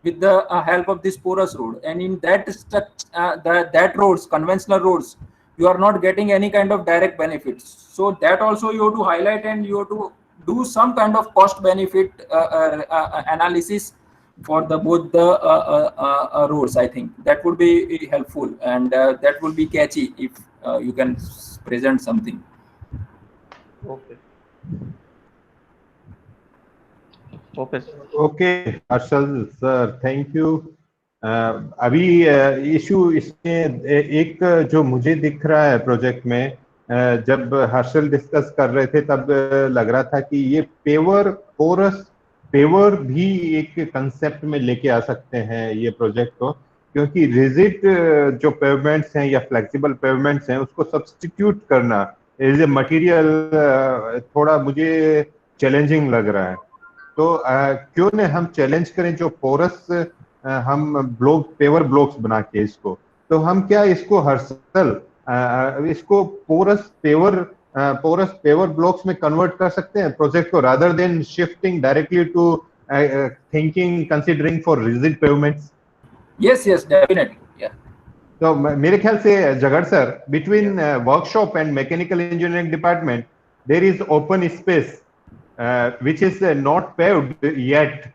with the help of this porous road, and in that roads, conventional roads, you are not getting any kind of direct benefits. So that also you have to highlight, and you have to do some kind of cost benefit analysis for the both the roads. I think that would be helpful, and that would be catchy if you can present something. Okay. Okay, sir. Okay, Harshal sir, thank you. अभी issue इसमें एक जो मुझे दिख रहा है project में, जब हर्षल डिस्कस कर रहे थे तब लग रहा था कि ये पेवर भी एक कंसेप्ट में लेके आ सकते हैं ये प्रोजेक्ट को, क्योंकि रिजिड जो पेवमेंट्स हैं या फ्लेक्सिबल पेवमेंट्स हैं उसको सब्स्टिट्यूट करना एज ए मटेरियल थोड़ा मुझे चैलेंजिंग लग रहा है। तो क्यों न हम चैलेंज करें जो पोरस हम पेवर ब्लॉक्स बना के इसको, तो हम क्या इसको हर्षल इसको पोरस पेवर ब्लॉक्स में कन्वर्ट कर सकते हैं प्रोजेक्ट को, rather than shifting directly to thinking considering for rigid pavements. Yes, definitely. Yeah. तो मेरे ख्याल से जगड़ sir, between workshop and mechanical engineering department there is open space which is not paved yet,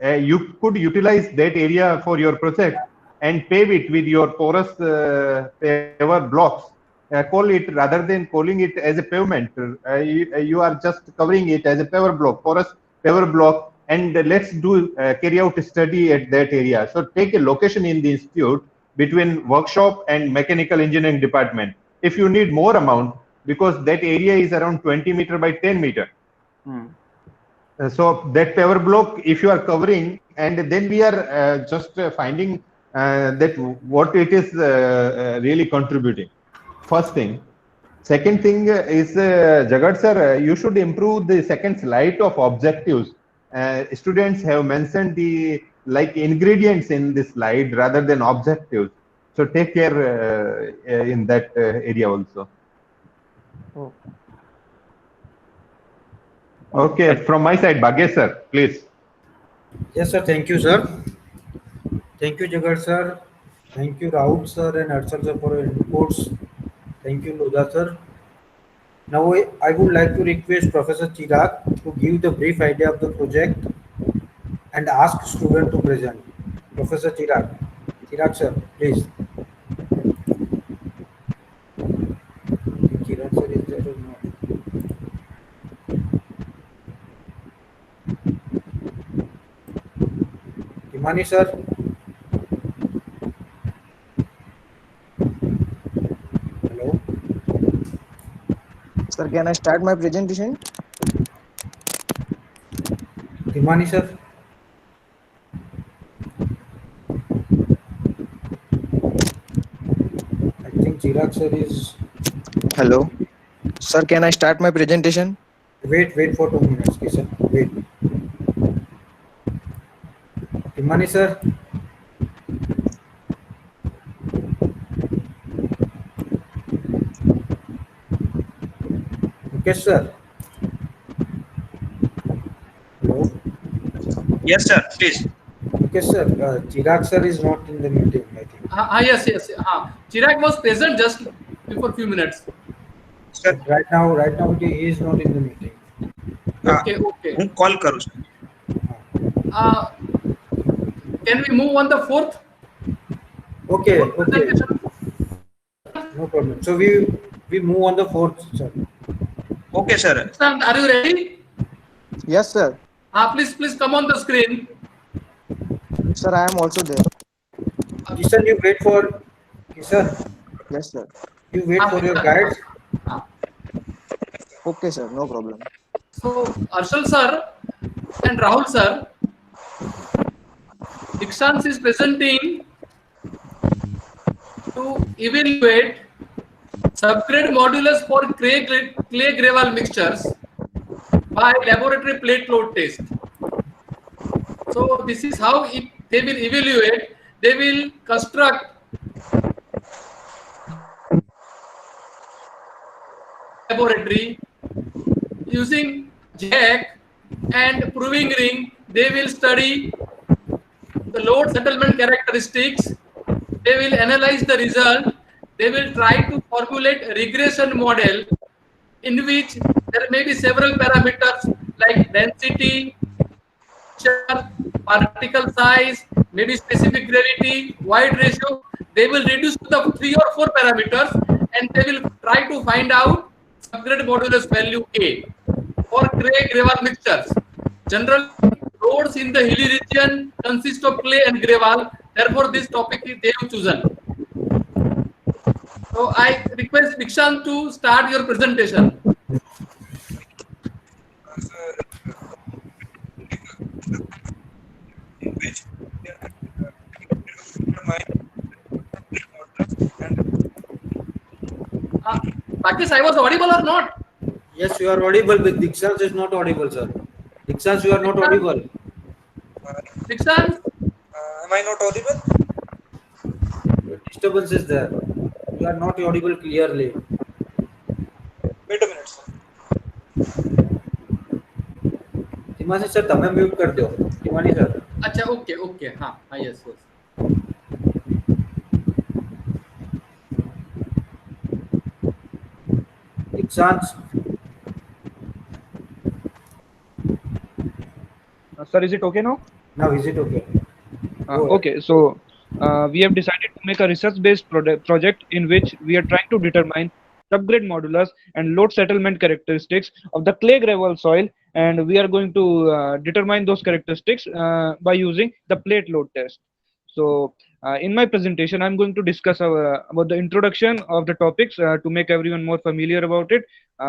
you could utilize that area for your project and pave it with your porous paver blocks. Call it, rather than calling it as a pavement, you are just covering it as a paver block, porous paver block, and let's do carry out a study at that area. So take a location in the institute between workshop and mechanical engineering department. If you need more amount, because that area is around 20 meter by 10 meter. So that paver block, if you are covering, and then we are just finding that what it is really contributing. First thing. Second thing is, Jagat sir, you should improve the second slide of objectives. Students have mentioned the ingredients in this slide rather than objectives. So take care in that area also. Okay, from my side, Bhagesh sir, please. Yes, sir. Thank you, sir. Thank you, Jagat sir. Thank you, Rahul sir and Arshad sir for your inputs. Thank you, Lodha sir. Now I would like to request Professor Chirag to give the brief idea of the project and ask student to present. Professor Chirag. Chirag sir, please. Chirag sir is there or not? Himani sir. Hello. Sir, can I start my presentation? Himani sir. I think Chirag sir is. Hello. Sir, can I start my presentation? Wait for 2 minutes, okay, sir. Wait. Himani sir. Okay, sir. Hello. Yes, sir. Please. Okay, sir. Chirag sir is not in the meeting, I think. Yes. Chirag was present just before few minutes. Sir. Right now he is not in the meeting. Okay. હું call કરું છું. Can we move on the fourth? Okay. No problem. So we move on the fourth, sir. Okay, sir. Are you ready? Yes, sir. Please come on the screen. Sir, I am also there. Kishan, you wait for Kishan. Yes, sir. You wait for your guides. Okay, sir. No problem. So, Arshal sir and Rahul sir, Dikshant is presenting to evaluate subgrade modulus for clay gravel mixtures by laboratory plate load test. So this is how they will evaluate. They will construct laboratory using jack and proving ring. They will study the load settlement characteristics. They will analyze the result. They will try to formulate a regression model in which there may be several parameters like density, particle size, maybe specific gravity, wide ratio. They will reduce to the 3 or 4 parameters and they will try to find out subgrade modulus value A for clay gravel mixtures. General roads in the hilly region consist of clay and gravel. Therefore, this topic is they have chosen. So I request Dikshant to start your presentation. Rakesh, I was audible or not? Yes, you are audible, but Dikshant is not audible, sir. Dikshant, you are not audible. Dikshant? Am I not audible? Disturbance is there. You are not audible clearly. Wait a minute, sir. Himani sir, તમે mute કરી દો. Himani sir. अच्छा, okay. हाँ, yes. Dikshant. Sir, is it okay now? Now is it okay? Go ahead. Okay, so we have decided to make a research-based project in which we are trying to determine subgrade modulus and load settlement characteristics of the clay gravel soil, and we are going to determine those characteristics by using the plate load test. So in my presentation, I'm going to discuss about the introduction of the topics to make everyone more familiar about it,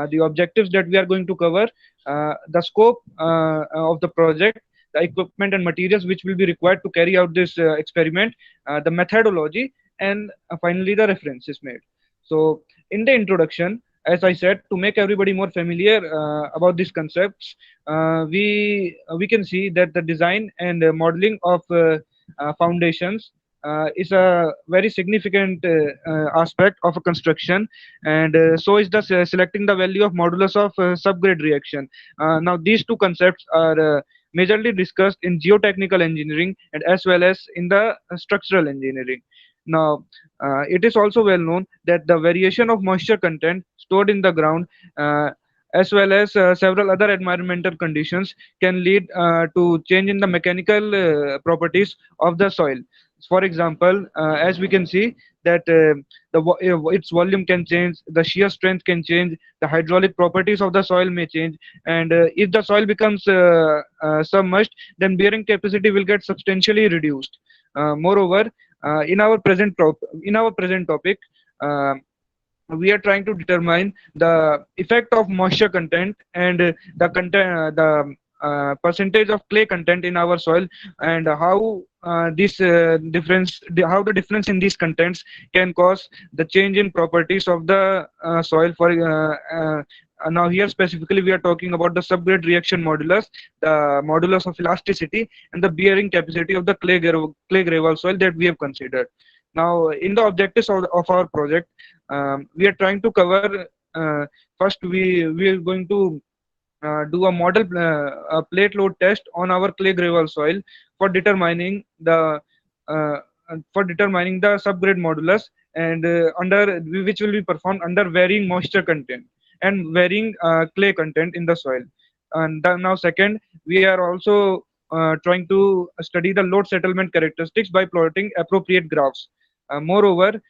the objectives that we are going to cover, the scope of the project, the equipment and materials which will be required to carry out this experiment, the methodology, and finally the references made. So in the introduction, as I said, to make everybody more familiar about these concepts, we can see that the design and modeling of foundations is a very significant aspect of a construction, and so is the selecting the value of modulus of subgrade reaction. Now these two concepts are majorly discussed in geotechnical engineering and as well as in the structural engineering. Now, it is also well known that the variation of moisture content stored in the ground as well as several other environmental conditions can lead to change in the mechanical properties of the soil. For example, as we can see that its volume can change, the shear strength can change, the hydraulic properties of the soil may change, and if the soil becomes submerged, then bearing capacity will get substantially reduced. Moreover, in our present topic, we are trying to determine the effect of moisture content and the percentage of clay content in our soil, and how how the difference in these contents can cause the change in properties of the soil. Now here specifically we are talking about the subgrade reaction modulus, the modulus of elasticity, and the bearing capacity of the clay gravel soil that we have considered. Now in the objectives of our project, we are trying to cover, first we are going to do a model plate load test on our clay gravel soil for determining the subgrade modulus, and which will be performed under varying moisture content and varying clay content in the soil. And now second, we are also trying to study the load settlement characteristics by plotting appropriate graphs. Moreover,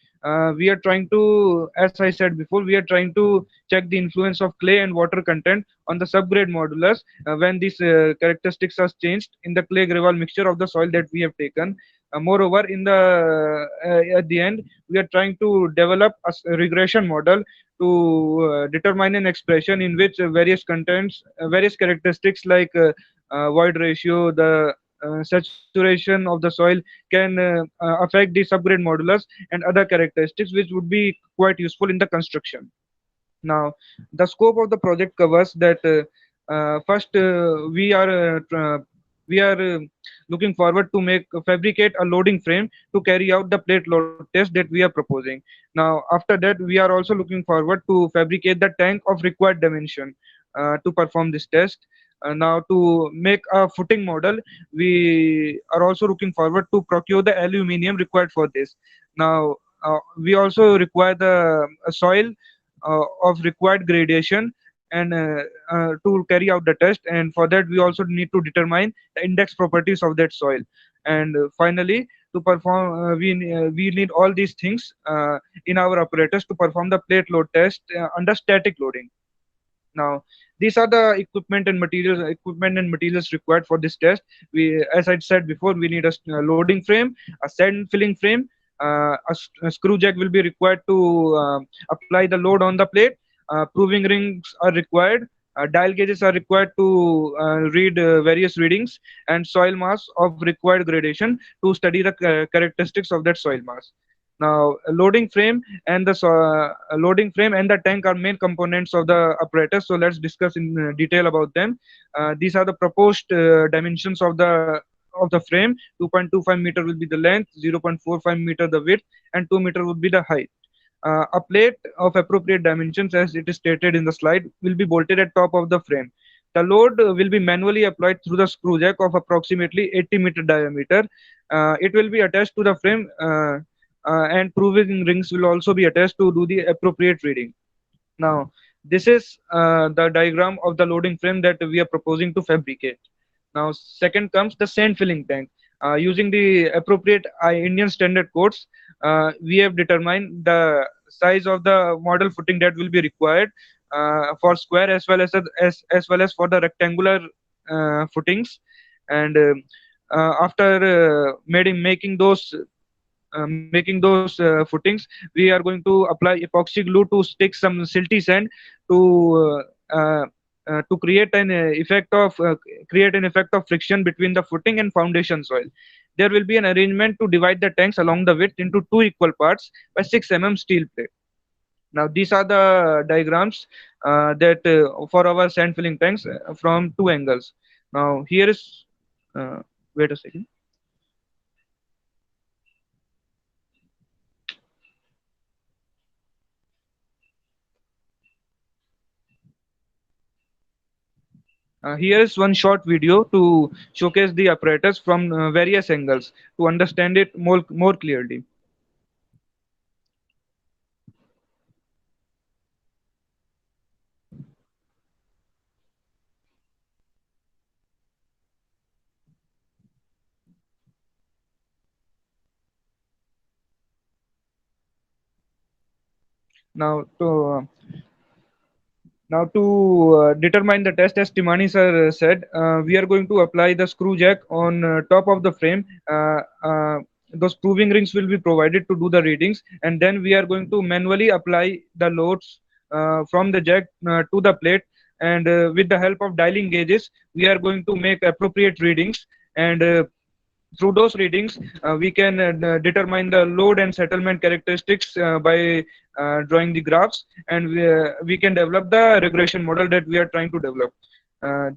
we are trying to, as I said before, we are trying to check the influence of clay and water content on the subgrade modulus when these characteristics are changed in the clay gravel mixture of the soil that we have taken. Moreover, at the end, we are trying to develop a regression model to determine an expression in which various characteristics like void ratio, the saturation of the soil can affect the subgrade modulus and other characteristics which would be quite useful in the construction. Now, the scope of the project covers that first we are looking forward to fabricate a loading frame to carry out the plate load test that we are proposing. Now, after that, we are also looking forward to fabricate the tank of required dimension to perform this test. Now, to make a footing model, we are also looking forward to procure the aluminium required for this. Now, we also require the soil of required gradation and to carry out the test, and for that we also need to determine the index properties of that soil. And finally, to perform we need all these things in our apparatus to perform the plate load test under static loading. Now, these are the equipment and materials required for this test. As I said before, we need a loading frame, a sand filling frame, a screw jack will be required to apply the load on the plate. Proving rings are required. Dial gauges are required to read various readings, and soil mass of required gradation to study the characteristics of that soil mass. Now, loading frame and the tank are main components of the apparatus. So let's discuss in detail about them. These are the proposed dimensions of the frame. 2.25 meter will be the length, 0.45 meter the width, and 2 meter would be the height. A plate of appropriate dimensions, as it is stated in the slide, will be bolted at top of the frame. The load will be manually applied through the screw jack of approximately 80 meter diameter. It will be attached to the frame, and proving rings will also be attached to do the appropriate reading. Now, this is the diagram of the loading frame that we are proposing to fabricate. Now, second comes the sand filling tank. Using the appropriate Indian standard codes, we have determined the size of the model footing that will be required for square as well as for the rectangular footings. And after making those footings, we are going to apply epoxy glue to stick some silty sand to create an effect of friction between the footing and foundation soil. There will be an arrangement to divide the tanks along the width into 2 equal parts by 6 mm steel plate. Now these are the diagrams that for our sand filling tanks from 2 angles. Now here is wait a second. Here is one short video to showcase the apparatus from various angles to understand it more clearly. Now to determine the test, as Timani sir said, we are going to apply the screw jack on top of the frame. Those proving rings will be provided to do the readings, and then we are going to manually apply the loads from the jack to the plate, and with the help of dialing gauges, we are going to make appropriate readings, and through those readings, we can determine the load and settlement characteristics by drawing the graphs, and we can develop the regression model that we are trying to develop.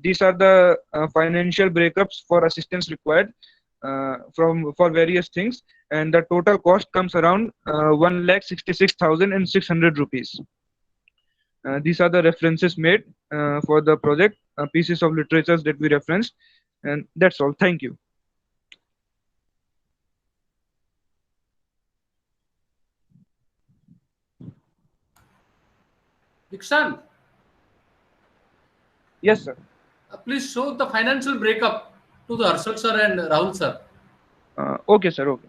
These are the financial breakups for assistance required for various things, and the total cost comes around 1,66,600 rupees. These are the references made for the project, pieces of literatures that we referenced, and that's all. Thank you. Dikshant, Yes, sir. please show the financial breakup to the Harshal sir and Rahul sir. Okay, sir. Okay.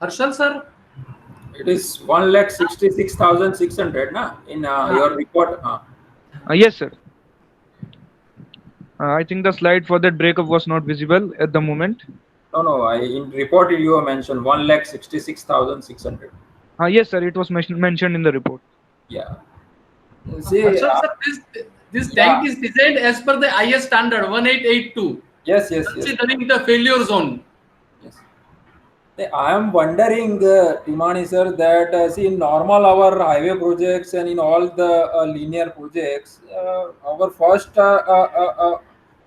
Harshal sir, It is 1,66,600 na in your report. Yes, sir. I think the slide for that breakup was not visible at the moment. No. In report you have mentioned 1,66,600. Yes, sir. It was mentioned in the report. Yeah. See, Harshal sir, this tank is designed as per the IS standard 1882. Yes. Considering the failure zone. I am wondering, Timani sir, that see in normal our highway projects and in all the linear projects, our first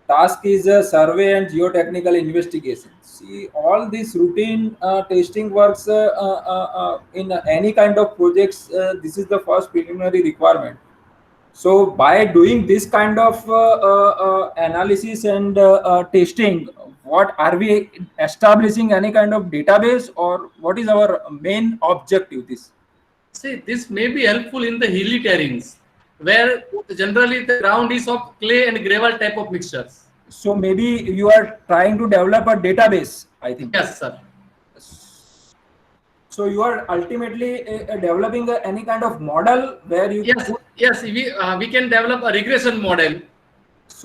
task is survey and geotechnical investigation. See, all these routine testing works in any kind of projects, this is the first preliminary requirement. So by doing this kind of analysis and testing, what are we establishing any kind of database, or what is our main objective? See, this may be helpful in the hilly terrains where generally the ground is of clay and gravel type of mixtures. So maybe you are trying to develop a database, I think. Yes, sir. So you are ultimately developing any kind of model where you yes we can develop a regression model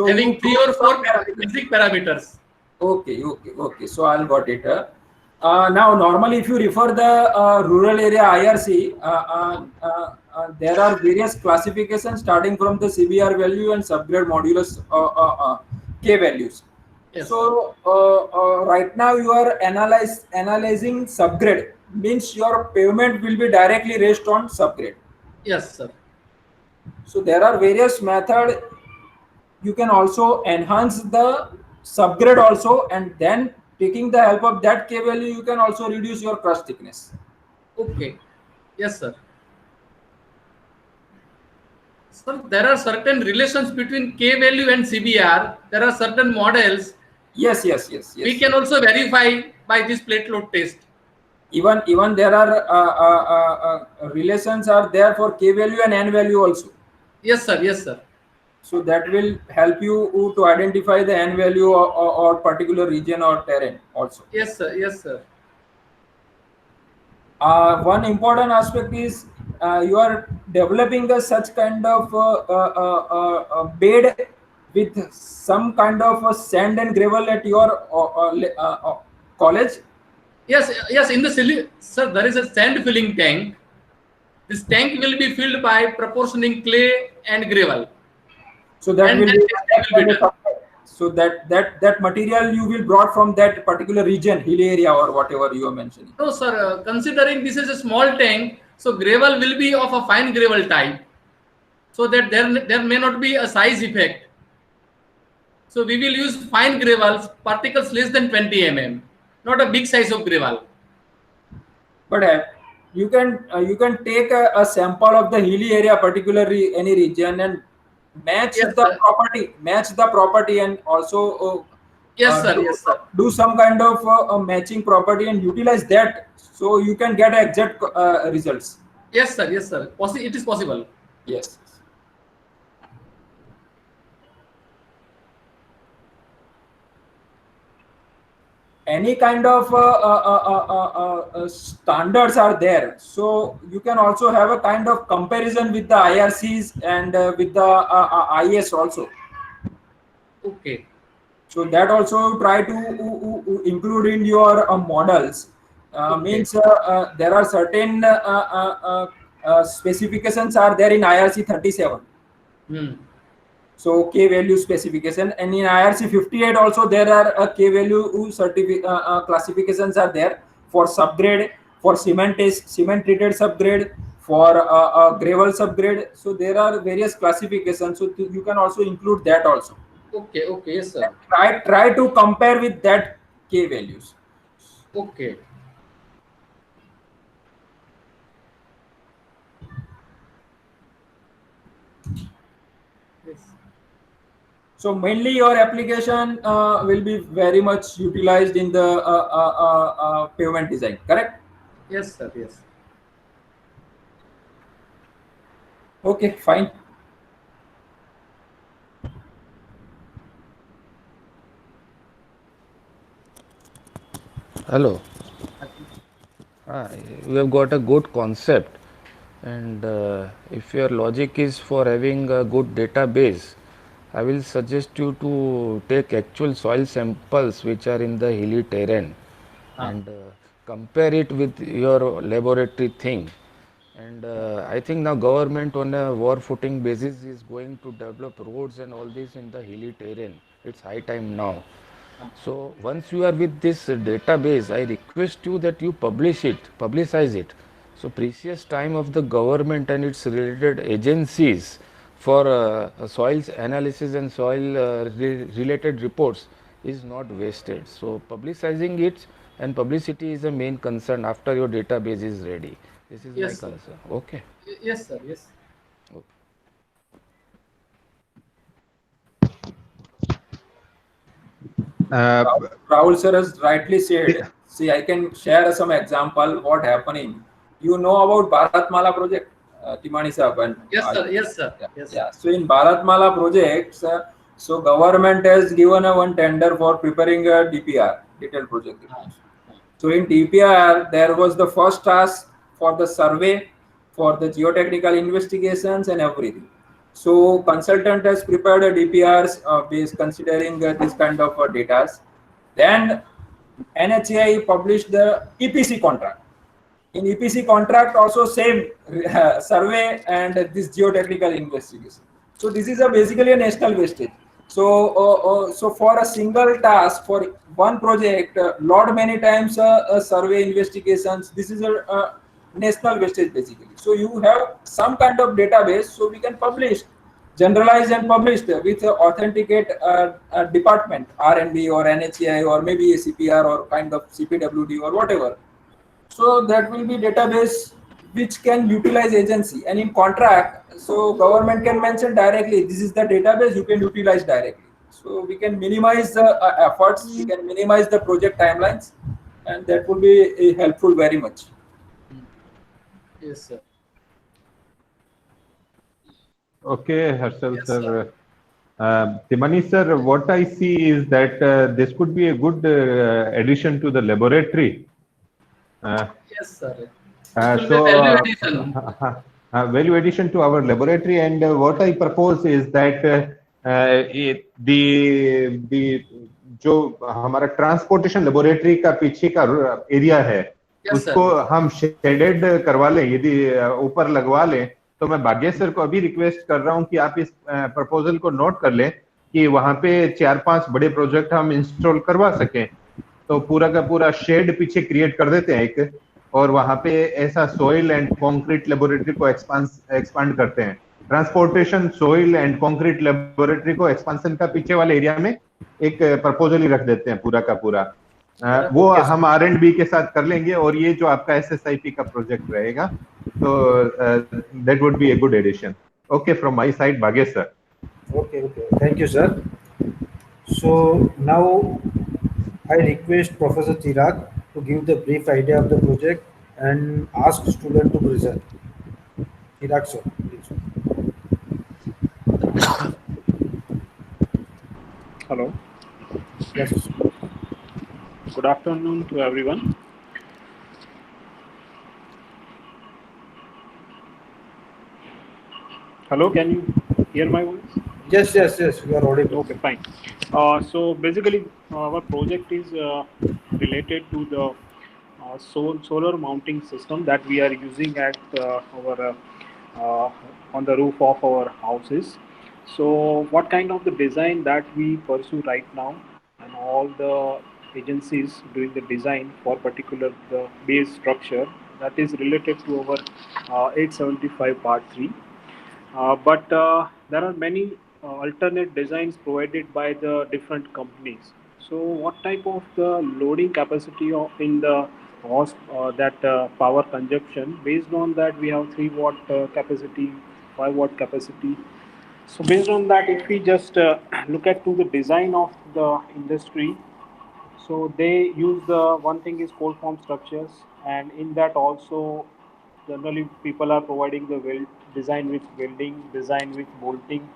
having 3 or 4 basic parameters. Okay. So I'll got it. Now, normally, if you refer the rural area IRC, there are various classifications starting from the CBR value and subgrade modulus K values. Yes. So right now you are analyzing subgrade, means your pavement will be directly raised on subgrade. Yes, sir. So there are various methods. You can also enhance the subgrade also, and then taking the help of that K value, you can also reduce your crust thickness. Okay. Yes, sir. Sir, there are certain relations between K value and CBR. There are certain models. Yes. We can also verify by this plate load test. Even there are relations are there for K value and N value also. Yes, sir. Yes, sir. So that will help you to identify the N value or particular region or terrain also. Yes, sir. Yes, sir. One important aspect is you are developing such kind of bed with some kind of sand and gravel at your college. Yes. In the sir, there is a sand filling tank. This tank will be filled by proportioning clay and gravel. So that And will then be, testing will be done. so that material you will brought from that particular region, hilly area or whatever you are mentioning. No, sir. Considering this is a small tank, so gravel will be of a fine gravel type, so that there may not be a size effect. So we will use fine gravels, particles less than 20 mm, not a big size of gravel. But you can take a sample of the hilly area, particularly any region, and match Yes, the sir. property, and also Yes, sir. Yes, sir. do some kind of matching property and utilize that, so you can get exact results. Yes, sir. Yes, sir. It is possible. Yes. Any kind of standards are there, so you can also have a kind of comparison with the IRCs and with the IS also. Okay. So that also try to include in your models. Means there are certain specifications are there in IRC 37. So K value specification, and in IRC 58 also there are K value classifications are there for subgrade, for cement treated subgrade, for gravel subgrade. So there are various classifications. So you can also include that also. Okay. Yes, sir. Try to compare with that K values. Okay. Yes. So mainly your application will be very much utilized in the pavement design, correct? Yes, sir. Yes. Okay, fine. Hello. You have got a good concept, and if your logic is for having a good database, I will suggest you to take actual soil samples which are in the hilly terrain and compare it with your laboratory thing. And I think now government on a war footing basis is going to develop roads and all this in the hilly terrain. It's high time now. So once you are with this database, I request you that you publicize it. So precious time of the government and its related agencies for soils analysis and soil related reports is not wasted. So publicizing it, and publicity is a main concern after your database is ready. This is Yes, my sir. concern. Okay. Yes, sir. Yes. Rahul sir has rightly said. See, I can share some example what happening. You know about Bharatmala project, Timani sahab, and Yes, sir. Yes, sir. Yes, sir. yeah. So in Bharatmala projects, so government has given a one tender for preparing a DPR, detailed project report. So in DPR, there was the first task for the survey, for the geotechnical investigations and everything. So consultant has prepared a DPRs based considering this kind of data. Then NHAI published the EPC contract. In EPC contract also same survey and this geotechnical investigation. So this is basically a national wastage. So so for a single task for one project, lot many times survey investigations. This is a national wastage basically. So you have some kind of database, so we can publish generalized and published with authenticate department, R&D or NHAI or maybe a CPR or kind of CPWD or whatever. So that will be database which can utilize agency, and in contract, so government can mention directly this is the database you can utilize directly. So we can minimize the efforts, we can minimize the project timelines, and that would be helpful very much. Yes, sir. Okay, Harshal sir. Timani sir, what I see is that this could be a good addition to the laboratory. Yes, sir. So, value addition. Value addition to our laboratory, and what I propose is that the जो हमारा transportation laboratory का पीछे का area है, उसको हम shaded करवा लें, यदि ऊपर लगवा लें, तो मैं भाग्येश सर को अभी रिक्वेस्ट कर रहा हूं कि आप इस प्रपोजल को नोट कर लें कि वहां पे 4-5 बड़े प्रोजेक्ट हम इंस्टॉल करवा सकें। तो पूरा का पूरा शेड पीछे क्रिएट कर देते हैं एक, और वहां पे ऐसा सोइल एंड कंक्रीट लेबोरेटरी को एक्सपांड करते हैं। Transportation, soil and concrete laboratory को एक्सपांशन का पीछे वाले एरिया में एक प्रपोजल ही रख देते हैं पूरा का पूरा। वो हम R&B के साथ कर लेंगे, और ये जो आपका SSIP का प्रोजेक्ट रहेगा, तो that would be a good addition. Okay, from my side, Bhagyesh sir. Okay, thank you, sir. So now I request Professor Chirag to give the brief idea of the project and ask student to present. Chirag sir, please. Hello. Yes. Good afternoon to everyone. Hello, can you hear my voice? Yes, you are audible. Okay, fine. So basically, our project is related to the solar mounting system that we are using at our on the roof of our houses. So what kind of the design that we pursue right now, and all the agencies doing the design for particular the base structure that is related to our 875 part 3. But there are many alternate designs provided by the different companies. So what type of the loading capacity in the power consumption, based on that we have 3 watt capacity, 5 watt capacity. So based on that, if we just look at to the design of the industry, so they use the one thing is cold form structures, and in that also generally people are providing the design with welding, design with bolting.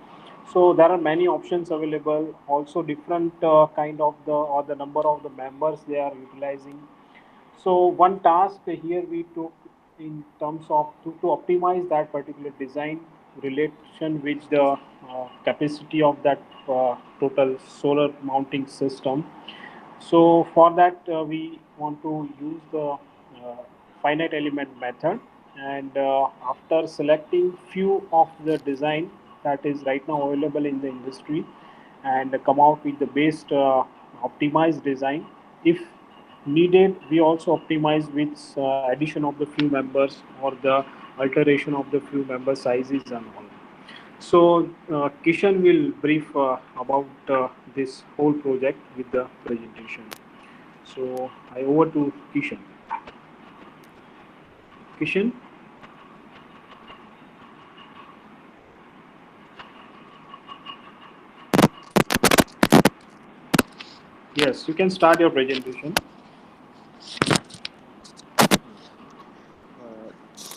So there are many options available, also different kind of the number of the members they are utilizing. So one task here we took in terms of to optimize that particular design relation with the capacity of that total solar mounting system. So for that we want to use the finite element method, and after selecting few of the design that is right now available in the industry, and come out with the best optimized design. If needed, we also optimize with addition of the few members or the alteration of the few member sizes and all. So Kishan will brief about this whole project with the presentation. So I over to Kishan. Kishan? Yes, you can start your presentation.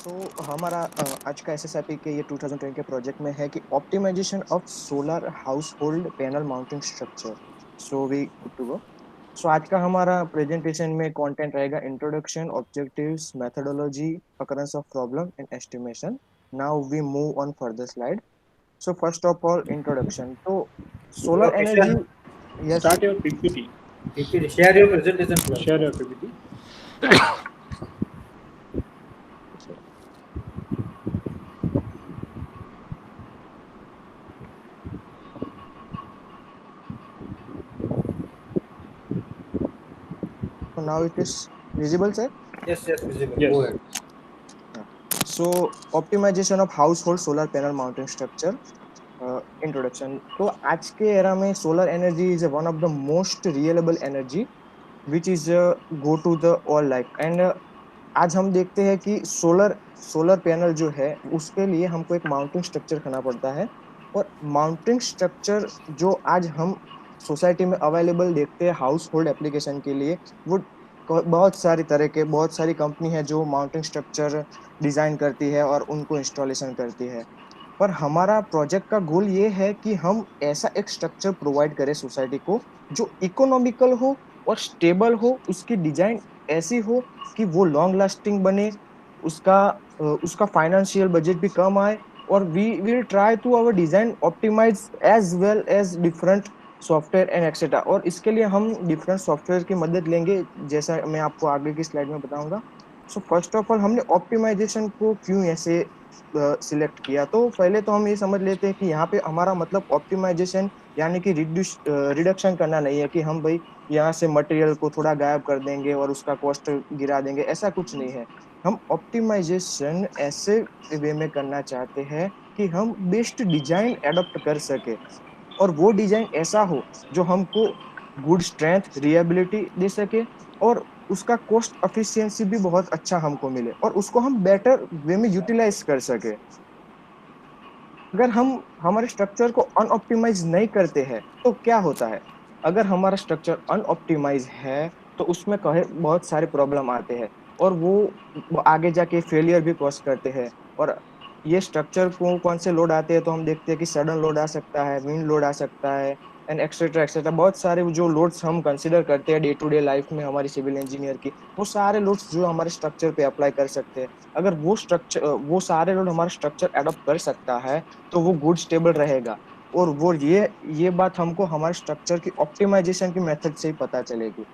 तो हमारा आज का SSIP के ये 2020 के project में है कि optimisation of solar household panel mounting structure. So we good to go. So आज का हमारा प्रेजेंटेशन में कंटेंट रहेगा introduction, objectives, methodology, occurrence of problem and estimation. Now we move on further slide. So first of all, introduction. So solar energy. Yes. Start your PPT. Share your presentation. Share your PPT. So now it is visible, sir? Yes, visible. Yes. Go ahead. So optimization of household solar panel mounting structure. Introduction. तो आज के era में solar energy is one of the most reliable energy which is go to the all life. And आज हम देखते हैं कि solar solar panel जो है उसके लिए हमको एक माउंटिंग स्ट्रक्चर करना पड़ता है। और माउंटिंग स्ट्रक्चर जो आज हम सोसाइटी में अवेलेबल देखते हैं हाउस होल्ड एप्लीकेशन के लिए, वो बहुत सारी तरह के बहुत सारी कंपनी है जो माउंटिंग स्ट्रक्चर डिजाइन करती है और उनको इंस्टॉलेशन करती है। पर हमारा प्रोजेक्ट का गोल ये है कि हम ऐसा एक स्ट्रक्चर प्रोवाइड करें सोसाइटी को जो इकोनॉमिकल हो और स्टेबल हो, उसकी डिजाइन ऐसी हो कि वो लॉन्ग लास्टिंग बने, उसका फाइनेंशियल बजट भी कम आए, और we will try to our design optimise as well as different software and etcetera. और इसके लिए हम डिफरेंट सॉफ्टवेयर की मदद लेंगे, जैसा मैं आपको आगे की स्लाइड में बताऊंगा। सो फर्स्ट ऑफ ऑल हमने ऑप्टिमाइजेशन को क्यों ऐसे सिलेक्ट किया, तो पहले तो हम ये समझ लेते हैं कि यहाँ पे हमारा मतलब ऑप्टिमाइजेशन यानी कि रिडक्शन करना नहीं है कि हम भाई यहाँ से मटेरियल को थोड़ा गायब कर देंगे और उसका कॉस्ट गिरा देंगे, ऐसा कुछ नहीं है। हम ऑप्टिमाइजेशन ऐसे वे में करना चाहते हैं कि हम बेस्ट डिजाइन एडॉप्ट कर सके, और वो डिजाइन ऐसा हो जो हमको गुड स्ट्रेंथ रिएबिलिटी दे सके, और उसका कॉस्ट एफिशिएंसी भी बहुत अच्छा हमको मिले, और उसको हम बेटर वे में यूटिलाइज कर सके। अगर हम हमारे स्ट्रक्चर को अनऑप्टिमाइज नहीं करते हैं तो क्या होता है, अगर हमारा स्ट्रक्चर अनऑप्टिमाइज है तो उसमें कहे बहुत सारे प्रॉब्लम आते हैं, और वो आगे जाके फेलियर भी कॉज करते हैं। और ये स्ट्रक्चर को कौन से लोड आते हैं, तो हम देखते हैं कि सडन लोड आ सकता है, विंड लोड आ सकता है, एंड एक्सेट्रा एक्सेट्रा। बहुत सारे जो लोड्स हम कंसिडर करते हैं डे टू डे लाइफ में हमारी सिविल इंजीनियर की, वो सारे लोड्स जो हमारे स्ट्रक्चर पे अप्लाई कर सकते हैं। अगर वो सारे लोड हमारा स्ट्रक्चर एडॉप्ट कर सकता है तो वो गुड स्टेबल रहेगा, और वो ये बात हमको हमारे स्ट्रक्चर की ऑप्टिमाइजेशन की मेथड से ही पता चलेगी।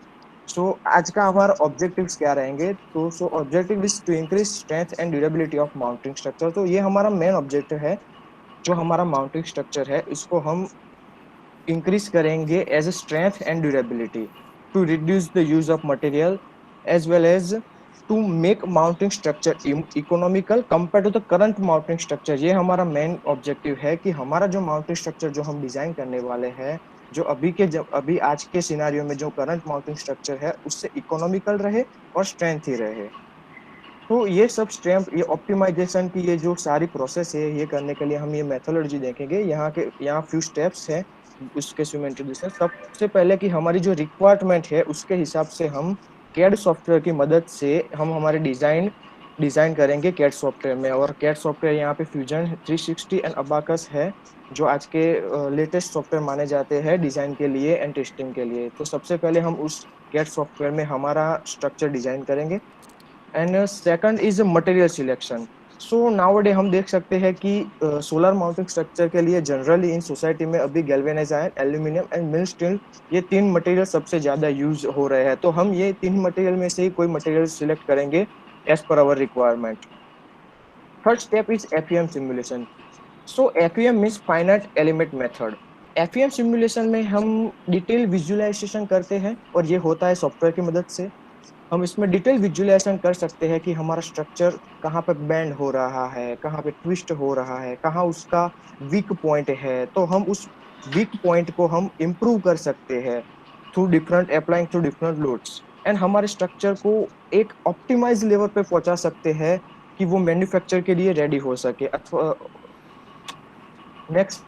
सो आज का हमारा ऑब्जेक्टिव्स क्या रहेंगे, तो objective is to increase strength and durability of mounting structure. तो ये हमारा मेन ऑब्जेक्टिव है। जो हमारा माउंटिंग स्ट्रक्चर है इसको हम इंक्रीज करेंगे as a strength and durability, to reduce the use of material as well as to make mounting structure economical compare to the current mounting structure. ये हमारा मेन ऑब्जेक्टिव है कि हमारा जो माउंटिंग स्ट्रक्चर जो हम डिजाइन करने वाले हैं, जो अभी आज के सिनारियो में जो करंट माउंटिंग स्ट्रक्चर है उससे इकोनॉमिकल रहे और स्ट्रेंथ ही रहे। तो ये सब स्ट्रेंथ, ये ऑप्टिमाइजेशन की ये जो सारी प्रोसेस है, ये करने के लिए हम ये मेथोडोलॉजी देखेंगे। यहाँ फ्यू स्टेप्स है उसके इंट्रोड्यूस। सबसे पहले कि हमारी जो रिक्वायरमेंट है उसके हिसाब से हम कैड सॉफ्टवेयर की मदद से हम हमारे डिजाइन करेंगे कैड सॉफ्टवेयर में। और कैड सॉफ्टवेयर यहाँ पे फ्यूजन 360 एंड अबाकस है, जो आज के लेटेस्ट सॉफ्टवेयर माने जाते हैं डिजाइन के लिए एंड टेस्टिंग के लिए। तो सबसे पहले हम उस कैड सॉफ्टवेयर में हमारा स्ट्रक्चर डिजाइन करेंगे। And second is material selection. So nowadays हम देख सकते हैं कि सोलर माउंटिंग स्ट्रक्चर के लिए जनरली इन सोसाइटी में अभी galvanised iron, aluminium and mild steel, ये 3 मटेरियल सबसे ज्यादा यूज हो रहे हैं। तो हम ये 3 मटेरियल में से ही कोई मटेरियल सिलेक्ट करेंगे as per our requirement. Third step is FEM simulation. So FEM means finite element method. FEM simulation में हम डिटेल विजुअलाइजेशन करते हैं, और ये होता है सॉफ्टवेयर की मदद से। हम इसमें डिटेल विजुअलाइजेशन कर सकते हैं कि हमारा स्ट्रक्चर कहाँ पे बेंड हो रहा है, कहाँ पे ट्विस्ट हो रहा है, कहाँ उसका वीक पॉइंट है। तो हम उस वीक पॉइंट को हम इम्प्रूव कर सकते हैं through applying through different loads, and हमारे स्ट्रक्चर को एक ऑप्टिमाइज लेवल पे पहुंचा सकते हैं कि वो मैन्युफैक्चर के लिए रेडी हो सके। अथवा next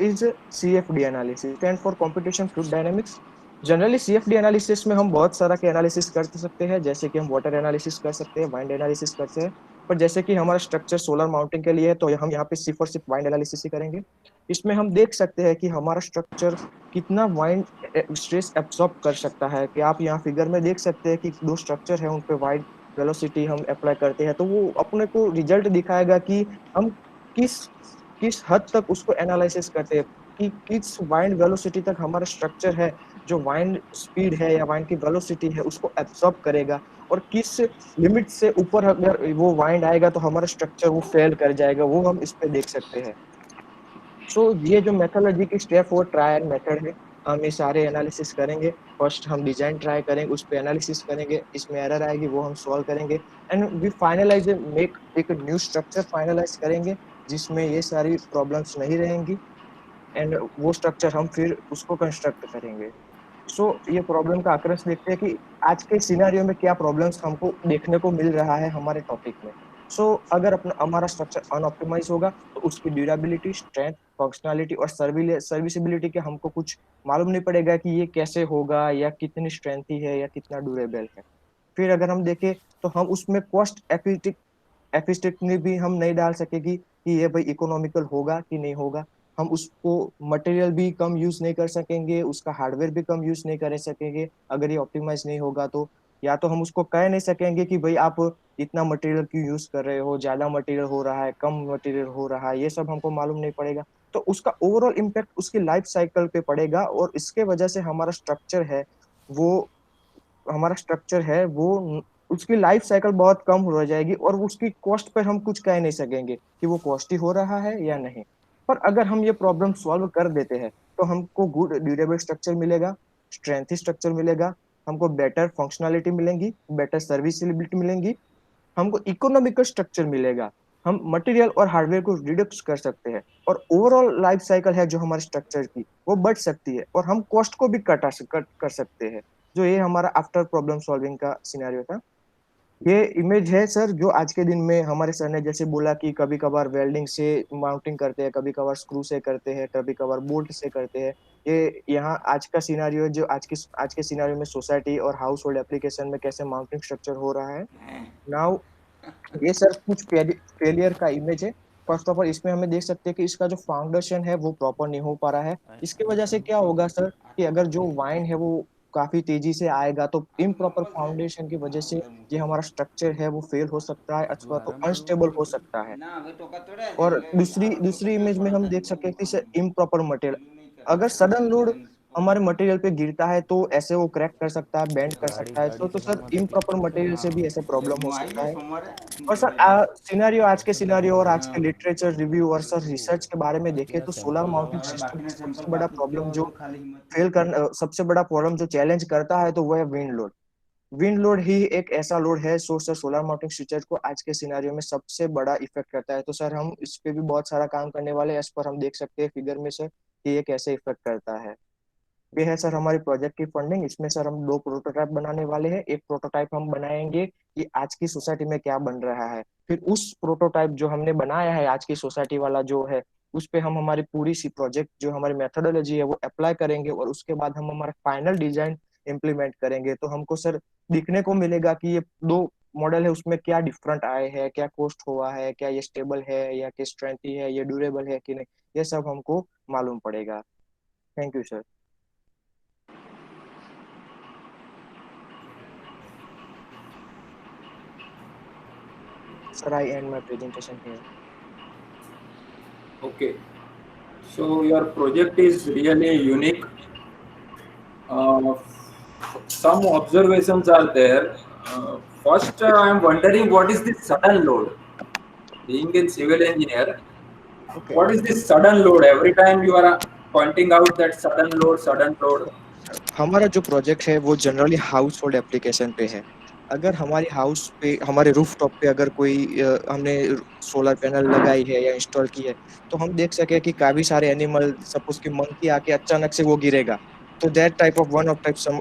is CFD analysis, stand for computation fluid dynamics. Generally CFD analysis में हम बहुत सारा के एनालिसिस कर सकते हैं, जैसे कि हम वाटर एनालिसिस कर सकते हैं, वाइंड एनालिसिस करते हैं। पर जैसे कि हमारा स्ट्रक्चर सोलर माउंटिंग के लिए है, तो हम यहाँ पे सिर्फ और सिर्फ वाइंड एनालिसिस ही करेंगे। इसमें हम देख सकते हैं कि हमारा स्ट्रक्चर कितना वाइंड स्ट्रेस एब्सॉर्ब कर सकता है। कि आप यहाँ फिगर में देख सकते हैं कि 2 स्ट्रक्चर है, उन पे वाइंड वेलोसिटी हम अप्लाई करते हैं, तो वो अपने को रिजल्ट दिखाएगा कि हम किस हद तक उसको एनालिसिस करते हैं, कि किस वाइंड वेलोसिटी तक हमारा स्ट्रक्चर है, जो वाइंड स्पीड है या वाइंड की वेलोसिटी है उसको एब्सॉर्ब करेगा, और किस लिमिट से ऊपर अगर वो वाइंड आएगा तो हमारा स्ट्रक्चर वो फेल कर जाएगा, वो हम इस पे देख सकते हैं। सो ये जो मेथोडोलॉजी की स्टेप वो ट्राई एंड मेथड है। हम ये सारे एनालिसिस करेंगे। फर्स्ट हम डिजाइन ट्राई करेंगे, उस पर एनालिसिस करेंगे, इसमें एरर आएगी वो हम सॉल्व करेंगे, एंड वी फाइनलाइज मेक एक न्यू स्ट्रक्चर फाइनलाइज करेंगे, जिसमें ये सारी प्रॉब्लम्स नहीं रहेंगी एंड वो स्ट्रक्चर हम फिर उसको कंस्ट्रक्ट करेंगे। सो ये प्रॉब्लम का आकर्ष देखते हैं कि आज के सिनेरियो में क्या प्रॉब्लम्स हमको देखने को मिल रहा है हमारे टॉपिक में। सो अगर अपना हमारा स्ट्रक्चर अनऑप्टिमाइज होगा तो उसकी ड्यूरेबिलिटी, स्ट्रेंथ, फंक्शनैलिटी और सर्विसिबिलिटी के हमको कुछ मालूम नहीं पड़ेगा कि ये कैसे होगा या कितनी स्ट्रेंथी है या कितना ड्यूरेबल है। फिर अगर हम देखें तो हम उसमें कॉस्ट एफिशिएंटली भी हम नहीं डाल सकेगी कि ये भाई इकोनॉमिकल होगा कि नहीं होगा। हम उसको मटेरियल भी कम यूज नहीं कर सकेंगे, उसका हार्डवेयर भी कम यूज नहीं कर सकेंगे अगर ये ऑप्टिमाइज नहीं होगा तो। या तो हम उसको कह नहीं सकेंगे कि भाई आप इतना मटेरियल क्यों यूज कर रहे हो, ज्यादा मटेरियल हो रहा है, कम मटेरियल हो रहा है, ये सब हमको मालूम नहीं पड़ेगा। तो उसका ओवरऑल इम्पैक्ट उसकी लाइफ साइकिल पे पड़ेगा और इसके वजह से हमारा स्ट्रक्चर है वो उसकी लाइफ साइकिल बहुत कम हो जाएगी और उसकी कॉस्ट पर हम कुछ कह नहीं सकेंगे कि वो कॉस्टली हो रहा है या नहीं। पर अगर हम ये प्रॉब्लम सॉल्व कर देते हैं तो हमको गुड ड्यूरेबल स्ट्रक्चर मिलेगा, स्ट्रेंथी स्ट्रक्चर मिलेगा, हमको बेटर फंक्शनैलिटी मिलेंगी, बेटर सर्विसिबिलिटी मिलेंगी, हमको इकोनॉमिकल स्ट्रक्चर मिलेगा, हम मटेरियल और हार्डवेयर को रिड्यूस कर सकते हैं और ओवरऑल लाइफ साइकिल है जो हमारे स्ट्रक्चर की वो बढ़ सकती है और हम कॉस्ट को भी कट कर सकते हैं। जो ये हमारा आफ्टर प्रॉब्लम सॉल्विंग का सिनेरियो था। ये इमेज है सर जो आज के दिन में हमारे सर ने जैसे बोला कि कभी कभार वेल्डिंग से माउंटिंग करते हैं, कभी कभार स्क्रू से करते हैं, कभी कभार बोल्ट से करते हैं। ये यहाँ आज का सिनेरियो जो आज के सिनेरियो में सोसाइटी और हाउस होल्ड एप्लीकेशन में कैसे माउंटिंग स्ट्रक्चर हो रहा है। नाउ ये सर कुछ फेलियर का इमेज है। फर्स्ट ऑफ ऑल इसमें हमें देख सकते हैं कि इसका जो फाउंडेशन है वो प्रॉपर नहीं हो पा रहा है। इसकी वजह से क्या होगा सर कि अगर जो वाइन है वो काफी तेजी से आएगा तो इम्प्रॉपर फाउंडेशन की वजह से ये हमारा स्ट्रक्चर है वो फेल हो सकता है अथवा तो अनस्टेबल हो सकता है। और दूसरी इमेज में हम देख सकते हैं कि इम्प्रॉपर मटेरियल, अगर सडन लोड हमारे मटेरियल पे गिरता है तो ऐसे वो क्रैक कर सकता है, बेंड कर सकता है। तो सर इम्प्रॉपर मटेरियल से भी ऐसे प्रॉब्लम हो सकता है। और सर सिनेरियो आज के सिनेरियो और आज के लिटरेचर रिव्यू और सर रिसर्च के बारे में देखें तो सोलर माउंटिंग सिस्टम सबसे बड़ा प्रॉब्लम जो चैलेंज करता है तो वो है विंड लोड। विंड लोड ही एक ऐसा लोड है सर सोलर माउंटिंग स्ट्रक्चर को आज के सिनेरियो में सबसे बड़ा इफेक्ट करता है। तो सर हम इस पे भी बहुत सारा काम करने वाले हैं। इस पर हम देख सकते हैं फिगर में सर कि ये कैसे इफेक्ट करता है। ये है सर हमारी प्रोजेक्ट की फंडिंग। इसमें सर हम 2 प्रोटोटाइप बनाने वाले हैं। एक प्रोटोटाइप हम बनाएंगे कि आज की सोसाइटी में क्या बन रहा है, फिर उस प्रोटोटाइप जो हमने बनाया है आज की सोसाइटी वाला जो है उस पे हम हमारी पूरी सी प्रोजेक्ट जो हमारी मेथोडोलॉजी है वो अप्लाई करेंगे और उसके बाद हम हमारा फाइनल डिजाइन इम्प्लीमेंट करेंगे। तो हमको सर दिखने को मिलेगा कि ये 2 मॉडल है उसमें क्या डिफरेंट आए हैं, क्या कॉस्ट हुआ है, क्या ये स्टेबल है या क्या स्ट्रेंथी है, ये ड्यूरेबल है कि नहीं, ये सब हमको मालूम पड़ेगा। Thank you sir. Sir, I end my presentation here. Okay, so your project is really unique. Some observations are there. First, I am wondering what is this sudden load? Being a civil engineer, okay. What is this sudden load? Every time you are pointing out that sudden load. हमारा जो project है वो generally house hold application पे है। अगर हमारे house पे हमारे रूफ टॉप पे अगर कोई हमने सोलर पैनल लगाई है या इंस्टॉल की है तो हम देख सके कि काफी सारे एनिमल सपोज कि मंकी आके अचानक से वो गिरेगा तो that type of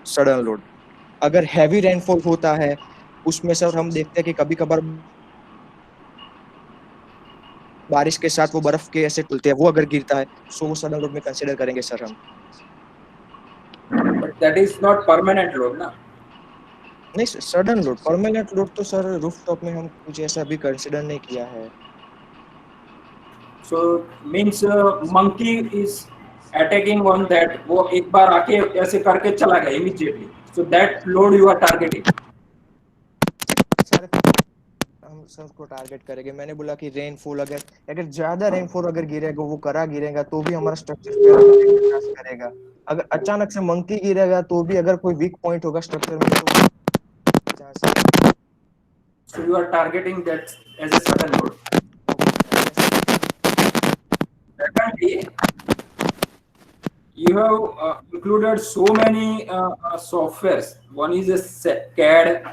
sudden load. अगर हैवी रेनफॉल होता है उसमें सर हम देखते हैं कि कभी कभार बारिश के साथ वो बर्फ के ऐसे टूटते हैं, वो अगर गिरता है सो वो सडन लोड में कंसीडर करेंगे सर हम। But that is not permanent load ना? नहीं सडन लोड, परमानेंट लोड तो सर रूफटॉप में हम कुछ ऐसा भी कंसीडर नहीं किया है। So means monkey is attacking on that, वो एक बार आके ऐसे करके चला गया immediately. So that load you are targeting. हम सर को टारगेट करेंगे। मैंने बोला कि रेनफॉल अगर ज्यादा रेनफॉल अगर गिरेगा वो करा गिरेगा तो भी हमारा स्ट्रक्चर करेगा। अगर अचानक से मंकी गिरेगा तो भी अगर कोई वीक पॉइंट होगा स्ट्रक्चर में तो So you are targeting that as a sudden load. Secondly, you have included so many softwares. One is a CAD,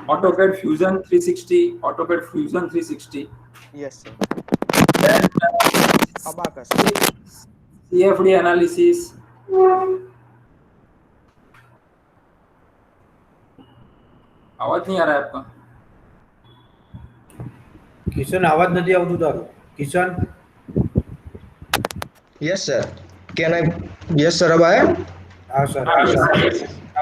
AutoCAD Fusion 360, AutoCAD Fusion 360. Yes, sir. Then का sir. CFD analysis, आवाज नहीं आ रहा है आपका। કિશન આવાજ નથી આવતું તારું Kishan yes sir, can I? Yes sir, अब आया? हाँ सर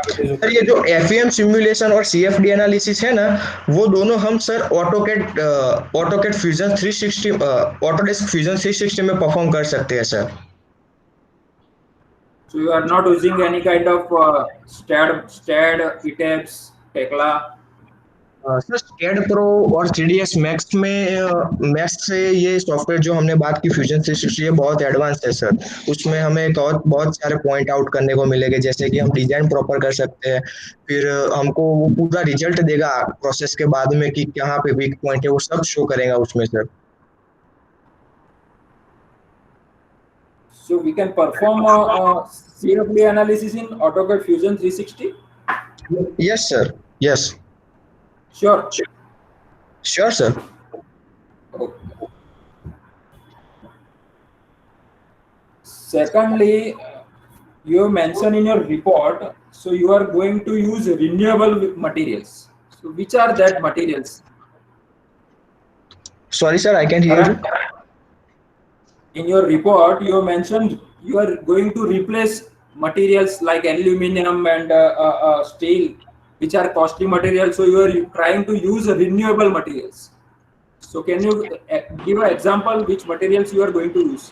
सर ये जो FEM सिमुलेशन और CFD एनालिसिस है ना, वो दोनों हम sir AutoCAD fusion 360 Autodesk fusion 360 में परफॉर्म कर सकते हैं sir. So you are not using any kind of STAD, ETABS, Tekla? Sir स्कैड pro और 3ds मैक्स से ये सॉफ्टवेयर जो हमने बात की फ्यूजन 360, ये बहुत एडवांस है सर। उसमें हमें बहुत सारे पॉइंट आउट करने को मिलेंगे, जैसे कि हम डिजाइन प्रॉपर कर सकते हैं, फिर हमको वो पूरा रिजल्ट देगा प्रोसेस के बाद में कि कहाँ पे वीक पॉइंट है, वो सब शो करेगा उसमें sir. So we can perform CFD analysis in AutoCAD Fusion 360? Yes sir, yes. Sure. Sure sir. Okay. Secondly, you mentioned in your report, so you are going to use renewable materials. So which are that materials? Sorry sir, I can't hear you. In your report, you mentioned you are going to replace materials like aluminum and steel, which are costly materials. So you are trying to use renewable materials. So can you give an example which materials you are going to use?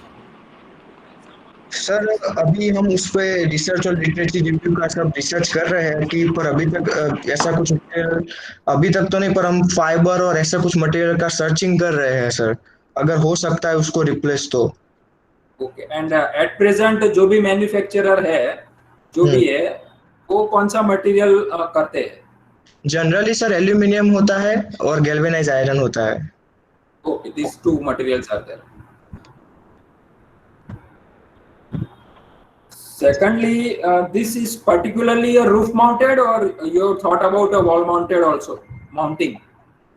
Sir अभी हम उस पे research और literature review का सब research कर रहे हैं कि पर अभी तक ऐसा कुछ अभी तक तो नहीं, पर हम फाइबर और ऐसा कुछ मटेरियल का सर्चिंग कर रहे हैं सर, अगर हो सकता है उसको रिप्लेस तो। ओके, एंड एट प्रेजेंट जो भी मैन्युफैक्चरर है, जो भी है, वो कौन सा मटेरियल करते हैं? जनरली सर एल्यूमिनियम होता है और गैल्वेनाइज आयरन होता है। Okay, this two materials are there. Secondly, this is particularly a roof mounted, or you thought about a wall mounted also mounting?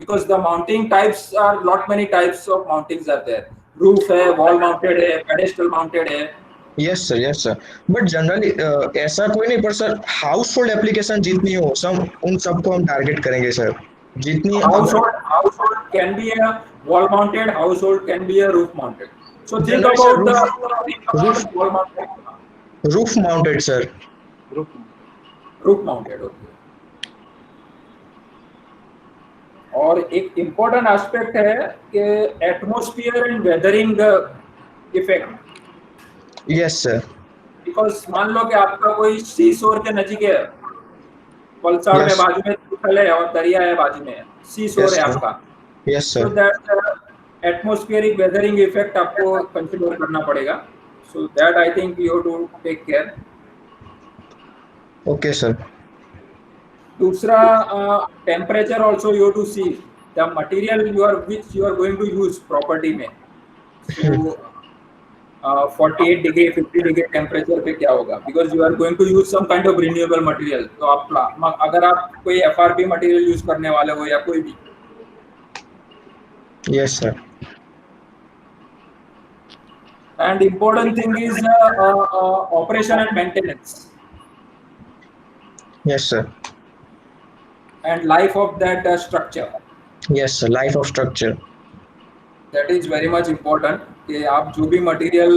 Because the mounting types are lot many types of mountings are there. Roof है, wall mounted है, pedestal mounted है. Yes sir, yes sir. But generally ऐसा कोई नहीं, पर sir household application जितनी हो सब उन सबको हम टारगेट करेंगे सर। जितनी household can be a wall mounted, household can be a roof mounted. So think about the wall mounted. Roof mounted sir. Roof mounted, okay. और एक इम्पोर्टेंट एस्पेक्ट है कि atmosphere and weathering effect. Yes sir. Because मान लो कि आपका कोई सी शोर के नजीक है, वलसाड़ में बाजू में तिथल है और दरिया है बाजू में, सी शोर है आपका। Yes sir. So that atmospheric weathering effect आपको कंसीडर करना पड़ेगा। So that I think you have to take care. Okay sir. दूसरा temperature also you have to see the material which you are going to use property में. So 48 degree 50 degree temperature पे क्या होगा? Because you are going to use some kind of renewable material. तो आप अगर आप कोई FRP material use करने वाले हो या कोई भी. Yes sir. And important thing is operation and maintenance. Yes sir. And life of that structure. Yes sir, life of structure. That is very much important कि आप जो भी मटेरियल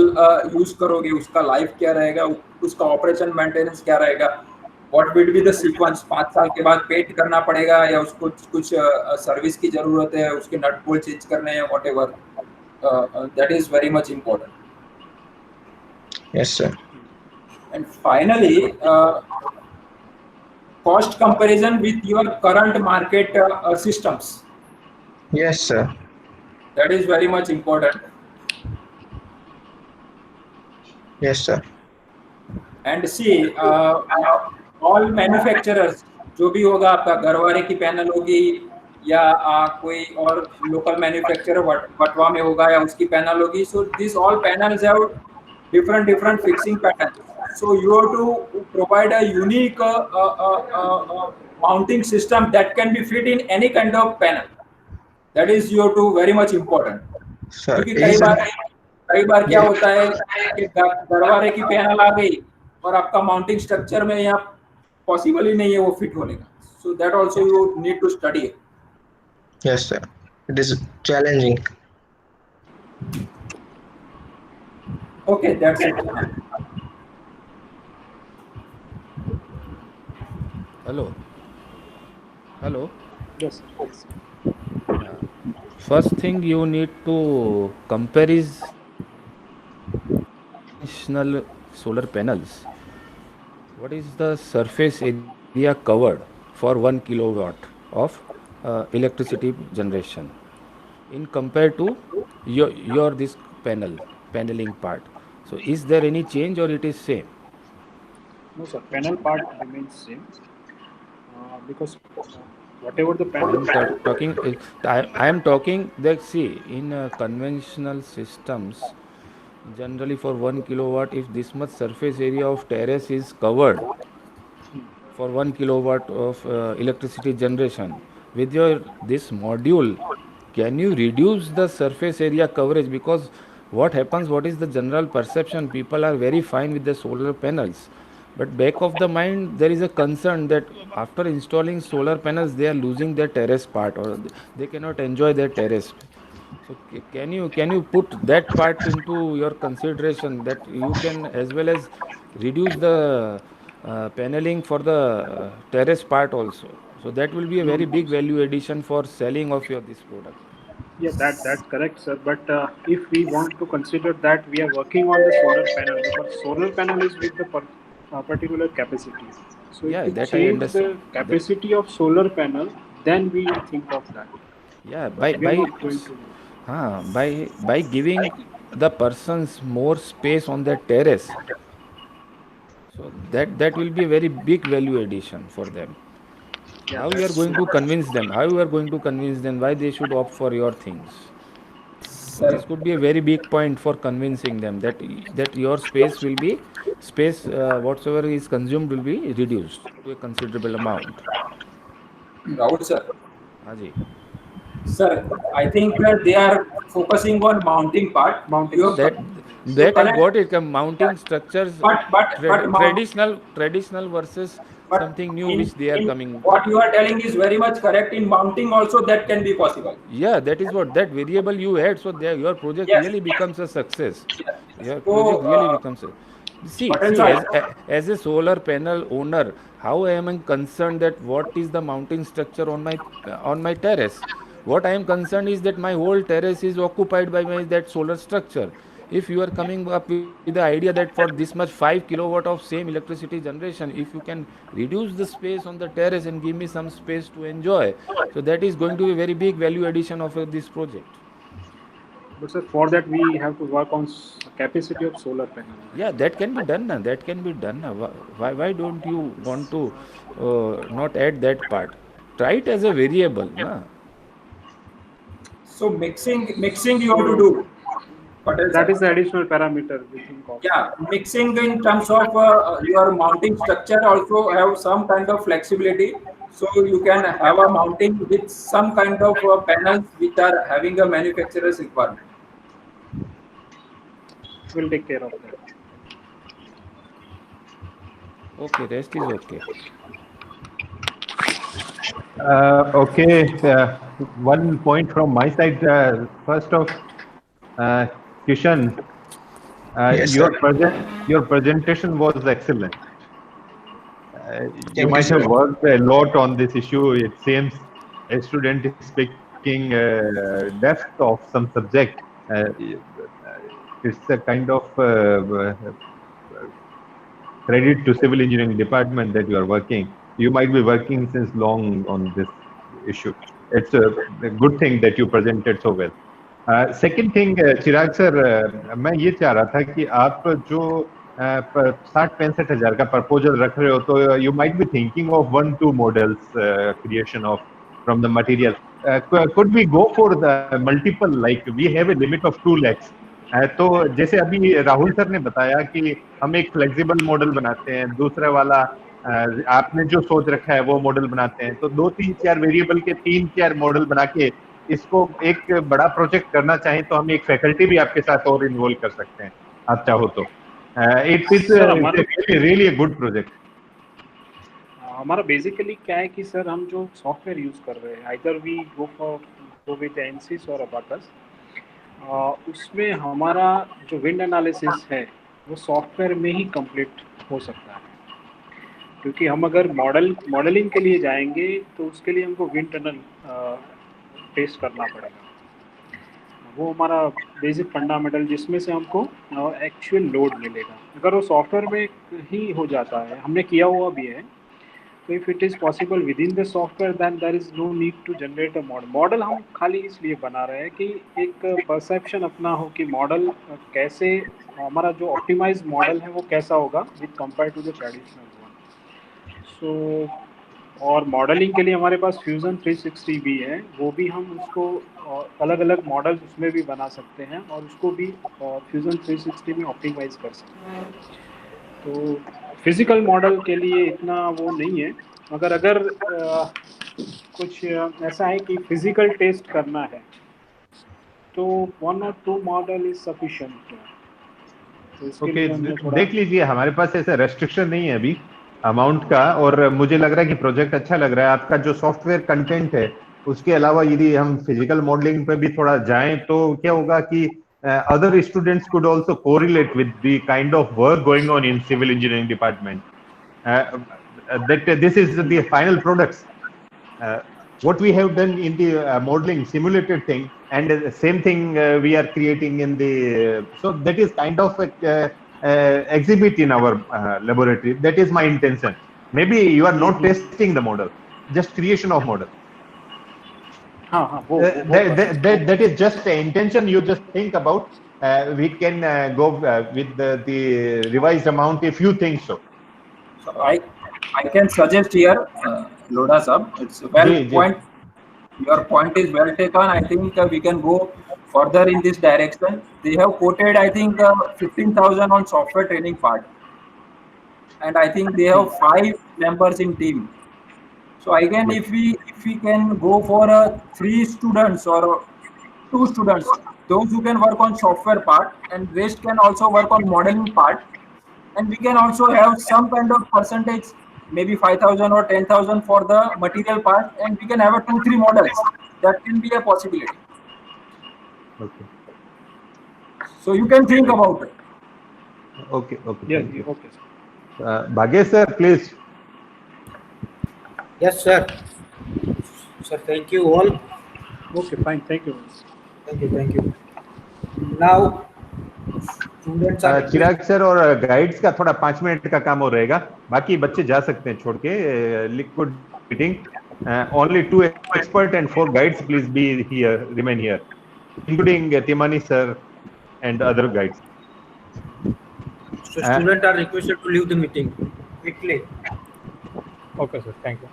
यूज करोगे उसका लाइफ क्या रहेगा, उसका ऑपरेशन मेंटेनेंस क्या रहेगा, what will be the sequence, 5 साल के बाद पेंट करना पड़ेगा या उसको कुछ सर्विस की जरूरत है, उसके नट बोल्ट चेंज करने हैं, whatever, that is very much important. Yes sir. And finally, cost comparison with your current market systems. Yes sir. That is very much important. Yes sir. And see, all manufacturers, जो भी होगा आपका गरवारे की panel होगी या कोई और local manufacturer वटवा में होगा या उसकी पैनल होगी, so these all panels have different fixing patterns. So you have to provide a unique mounting system that can be fit in any kind of panel. That is you have to very much important. Sir, कई बार क्या होता है कि गरवारे की panel आ गई और आपका mounting structure में यहाँ पॉसिबल ही नहीं है वो फिट होने का. So that also you need to study. Yes, sir. It is challenging. Okay, that's it. Hello. Hello. Yes. First thing you need to compare is conventional solar panels. What is the surface area covered for 1 kilowatt of electricity generation in compared to your this paneling part? So is there any change or it is same? No, sir. Panel part remains same because whatever the panel. I am talking that, see, in conventional systems, generally for 1 kilowatt, if this much surface area of terrace is covered for 1 kilowatt of electricity generation, with your this module, can you reduce the surface area coverage? Because what happens, what is the general perception? People are very fine with the solar panels, but back of the mind there is a concern that after installing solar panels they are losing their terrace part, or they cannot enjoy their terrace. So can you put that part into your consideration, that you can as well as reduce the paneling for the terrace part also? So that will be a very big value addition for selling of this product. Yeah, that's correct, sir. But if we want to consider that we are working on the solar panel, because solar panel is with the particular capacity. So Yeah, if we that I change understand. the capacity of solar panel, then we think of that. Yeah, But we are not going to. by giving the persons more space on their terrace, so that will be a very big value addition for them. Yeah, How you are going to convince them? How you are going to convince them why they should opt for your things? So this could be a very big point for convincing them that your space will be whatsoever is consumed will be reduced to a considerable amount. Rahul sir. Haji. Sir, I think they are focusing on mounting part. That I got it. Mounting structures, traditional versus something new which they are coming. What you are telling is very much correct. In mounting also that can be possible. Yeah, that is what that variable you add. So there, your project really becomes a success. Your project really becomes a. See, as a solar panel owner, how I am concerned that what is the mounting structure on my terrace? What I am concerned is that my whole terrace is occupied by that solar structure. If you are coming up with the idea that for this much 5 kilowatt of same electricity generation, if you can reduce the space on the terrace and give me some space to enjoy, so that is going to be a very big value addition of this project. But sir, for that we have to work on capacity of solar panel. Yeah, that can be done. That can be done. Why don't you want to not add that part? Try it as a variable. So mixing you have to do. That is the additional parameter we think of. Yeah, mixing in terms of your mounting structure also have some kind of flexibility. So you can have a mounting with some kind of panels which are having a manufacturer's requirement. We'll take care of that. Okay, rest is okay. Okay, one point from my side. First off, Kishan, Yes, your presentation was excellent. You you, might sir. have worked a lot on this issue. It seems a student is speaking depth of some subject. It's a kind of credit to civil engineering department that you are working. You might be working since long on this issue. It's a good thing that you presented so well. Second thing Chirag sir, मैं ये चाह रहा था कि आप जो 60-65 हजार का प्रपोजल रख रहे हो, तो you might be thinking of 1-2 models creation of from the material. Could we go for the multiple, like we have a limit of 2 lakhs. तो जैसे अभी राहुल सर ने बताया कि हम एक फ्लेक्सिबल मॉडल बनाते हैं, दूसरा वाला आपने जो सोच रखा है वो मॉडल बनाते हैं, तो 2-3-4 वेरिएबल के 3-4 मॉडल बना के इसको एक बड़ा प्रोजेक्ट करना चाहें तो हम एक फैकल्टी भी आपके साथ और इन्वॉल्व कर सकते हैं, आप चाहो तो। इट इज सर हमारा रियली ए गुड प्रोजेक्ट। हमारा बेसिकली क्या है कि सर हम जो सॉफ्टवेयर यूज़ कर रहे हैं, आइदर वी गो विद एनसिस और अबाकस, उसमें हमारा जो विंड एनालिसिस है वो सॉफ्टवेयर में ही कंप्लीट हो सकता है, क्योंकि हम अगर मॉडलिंग के लिए जाएंगे तो उसके लिए हमको विंड टनल टेस्ट करना पड़ेगा। वो हमारा बेसिक फंडामेंटल जिसमें से हमको एक्चुअल लोड मिलेगा। अगर वो सॉफ्टवेयर में ही हो जाता है, हमने किया हुआ भी है, तो if it is possible within the software then there is no need to generate a model हम खाली इसलिए बना रहे हैं कि एक परसेप्शन अपना हो कि मॉडल कैसे, हमारा जो ऑप्टिमाइज मॉडल है वो कैसा होगा with compare to the traditional one. So और मॉडलिंग के लिए हमारे पास फ्यूजन 360 भी है, वो भी हम उसको अलग अलग मॉडल्स उसमें भी बना सकते हैं और उसको भी फ्यूजन 360 में ऑप्टिमाइज कर सकते हैं। तो फिजिकल मॉडल के लिए इतना वो नहीं है, मगर अगर कुछ ऐसा है कि फिजिकल टेस्ट करना है तो 1 और 2 मॉडल इज सफिशिएंट। तो इसके लिए हमने थोड़ा देख लीजिए, हमारे पास ऐसा रेस्ट्रिक्शन नहीं है अभी अमाउंट का, और मुझे लग रहा है कि प्रोजेक्ट अच्छा लग रहा है। आपका जो सॉफ्टवेयर कंटेंट है उसके अलावा यदि हम फिजिकल मॉडलिंग पे भी थोड़ा जाएं तो क्या होगा कि other students could also correlate with the kind of work going on in civil engineering department. That this is the final products. What we have done in the modeling simulated thing, and the same thing we are creating in the so that is kind of exhibit in our laboratory. That is my intention. Maybe you are not testing the model, just creation of model. That is just the intention you just think about. We can go with the revised amount if you think so. So I can suggest here, Lodha sir, it's well point. Your point is well taken. I think we can go further in this direction. They have quoted, I think, 15,000 on software training part, and I think they have 5 members in team. So again, if we can go for 3 students or 2 students, those who can work on software part, and rest can also work on modeling part, and we can also have some kind of percentage, maybe 5,000 or 10,000 for the material part, and we can have a 2-3 models. That can be a possibility. Okay. So you can think about it. Okay. Yeah. Okay. Bhagesh sir, please. Yes, sir. Sir, thank you all. Okay, fine. Thank you. Thank you. Now, students are Chirag sir और guides का थोड़ा 5 minute का काम हो रहेगा, बाकी बच्चे जा सकते हैं छोड़ के। Liquid meeting, only 2 experts and 4 guides please be here, remain here, including Timani sir and other guides. So students are requested to leave the meeting quickly. Okay, sir. Thank you.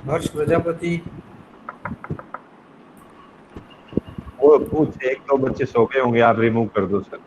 हर्ष प्रजापति, वो कुछ 1-2 बच्चे सो गए होंगे, आप रिमूव कर दो sir.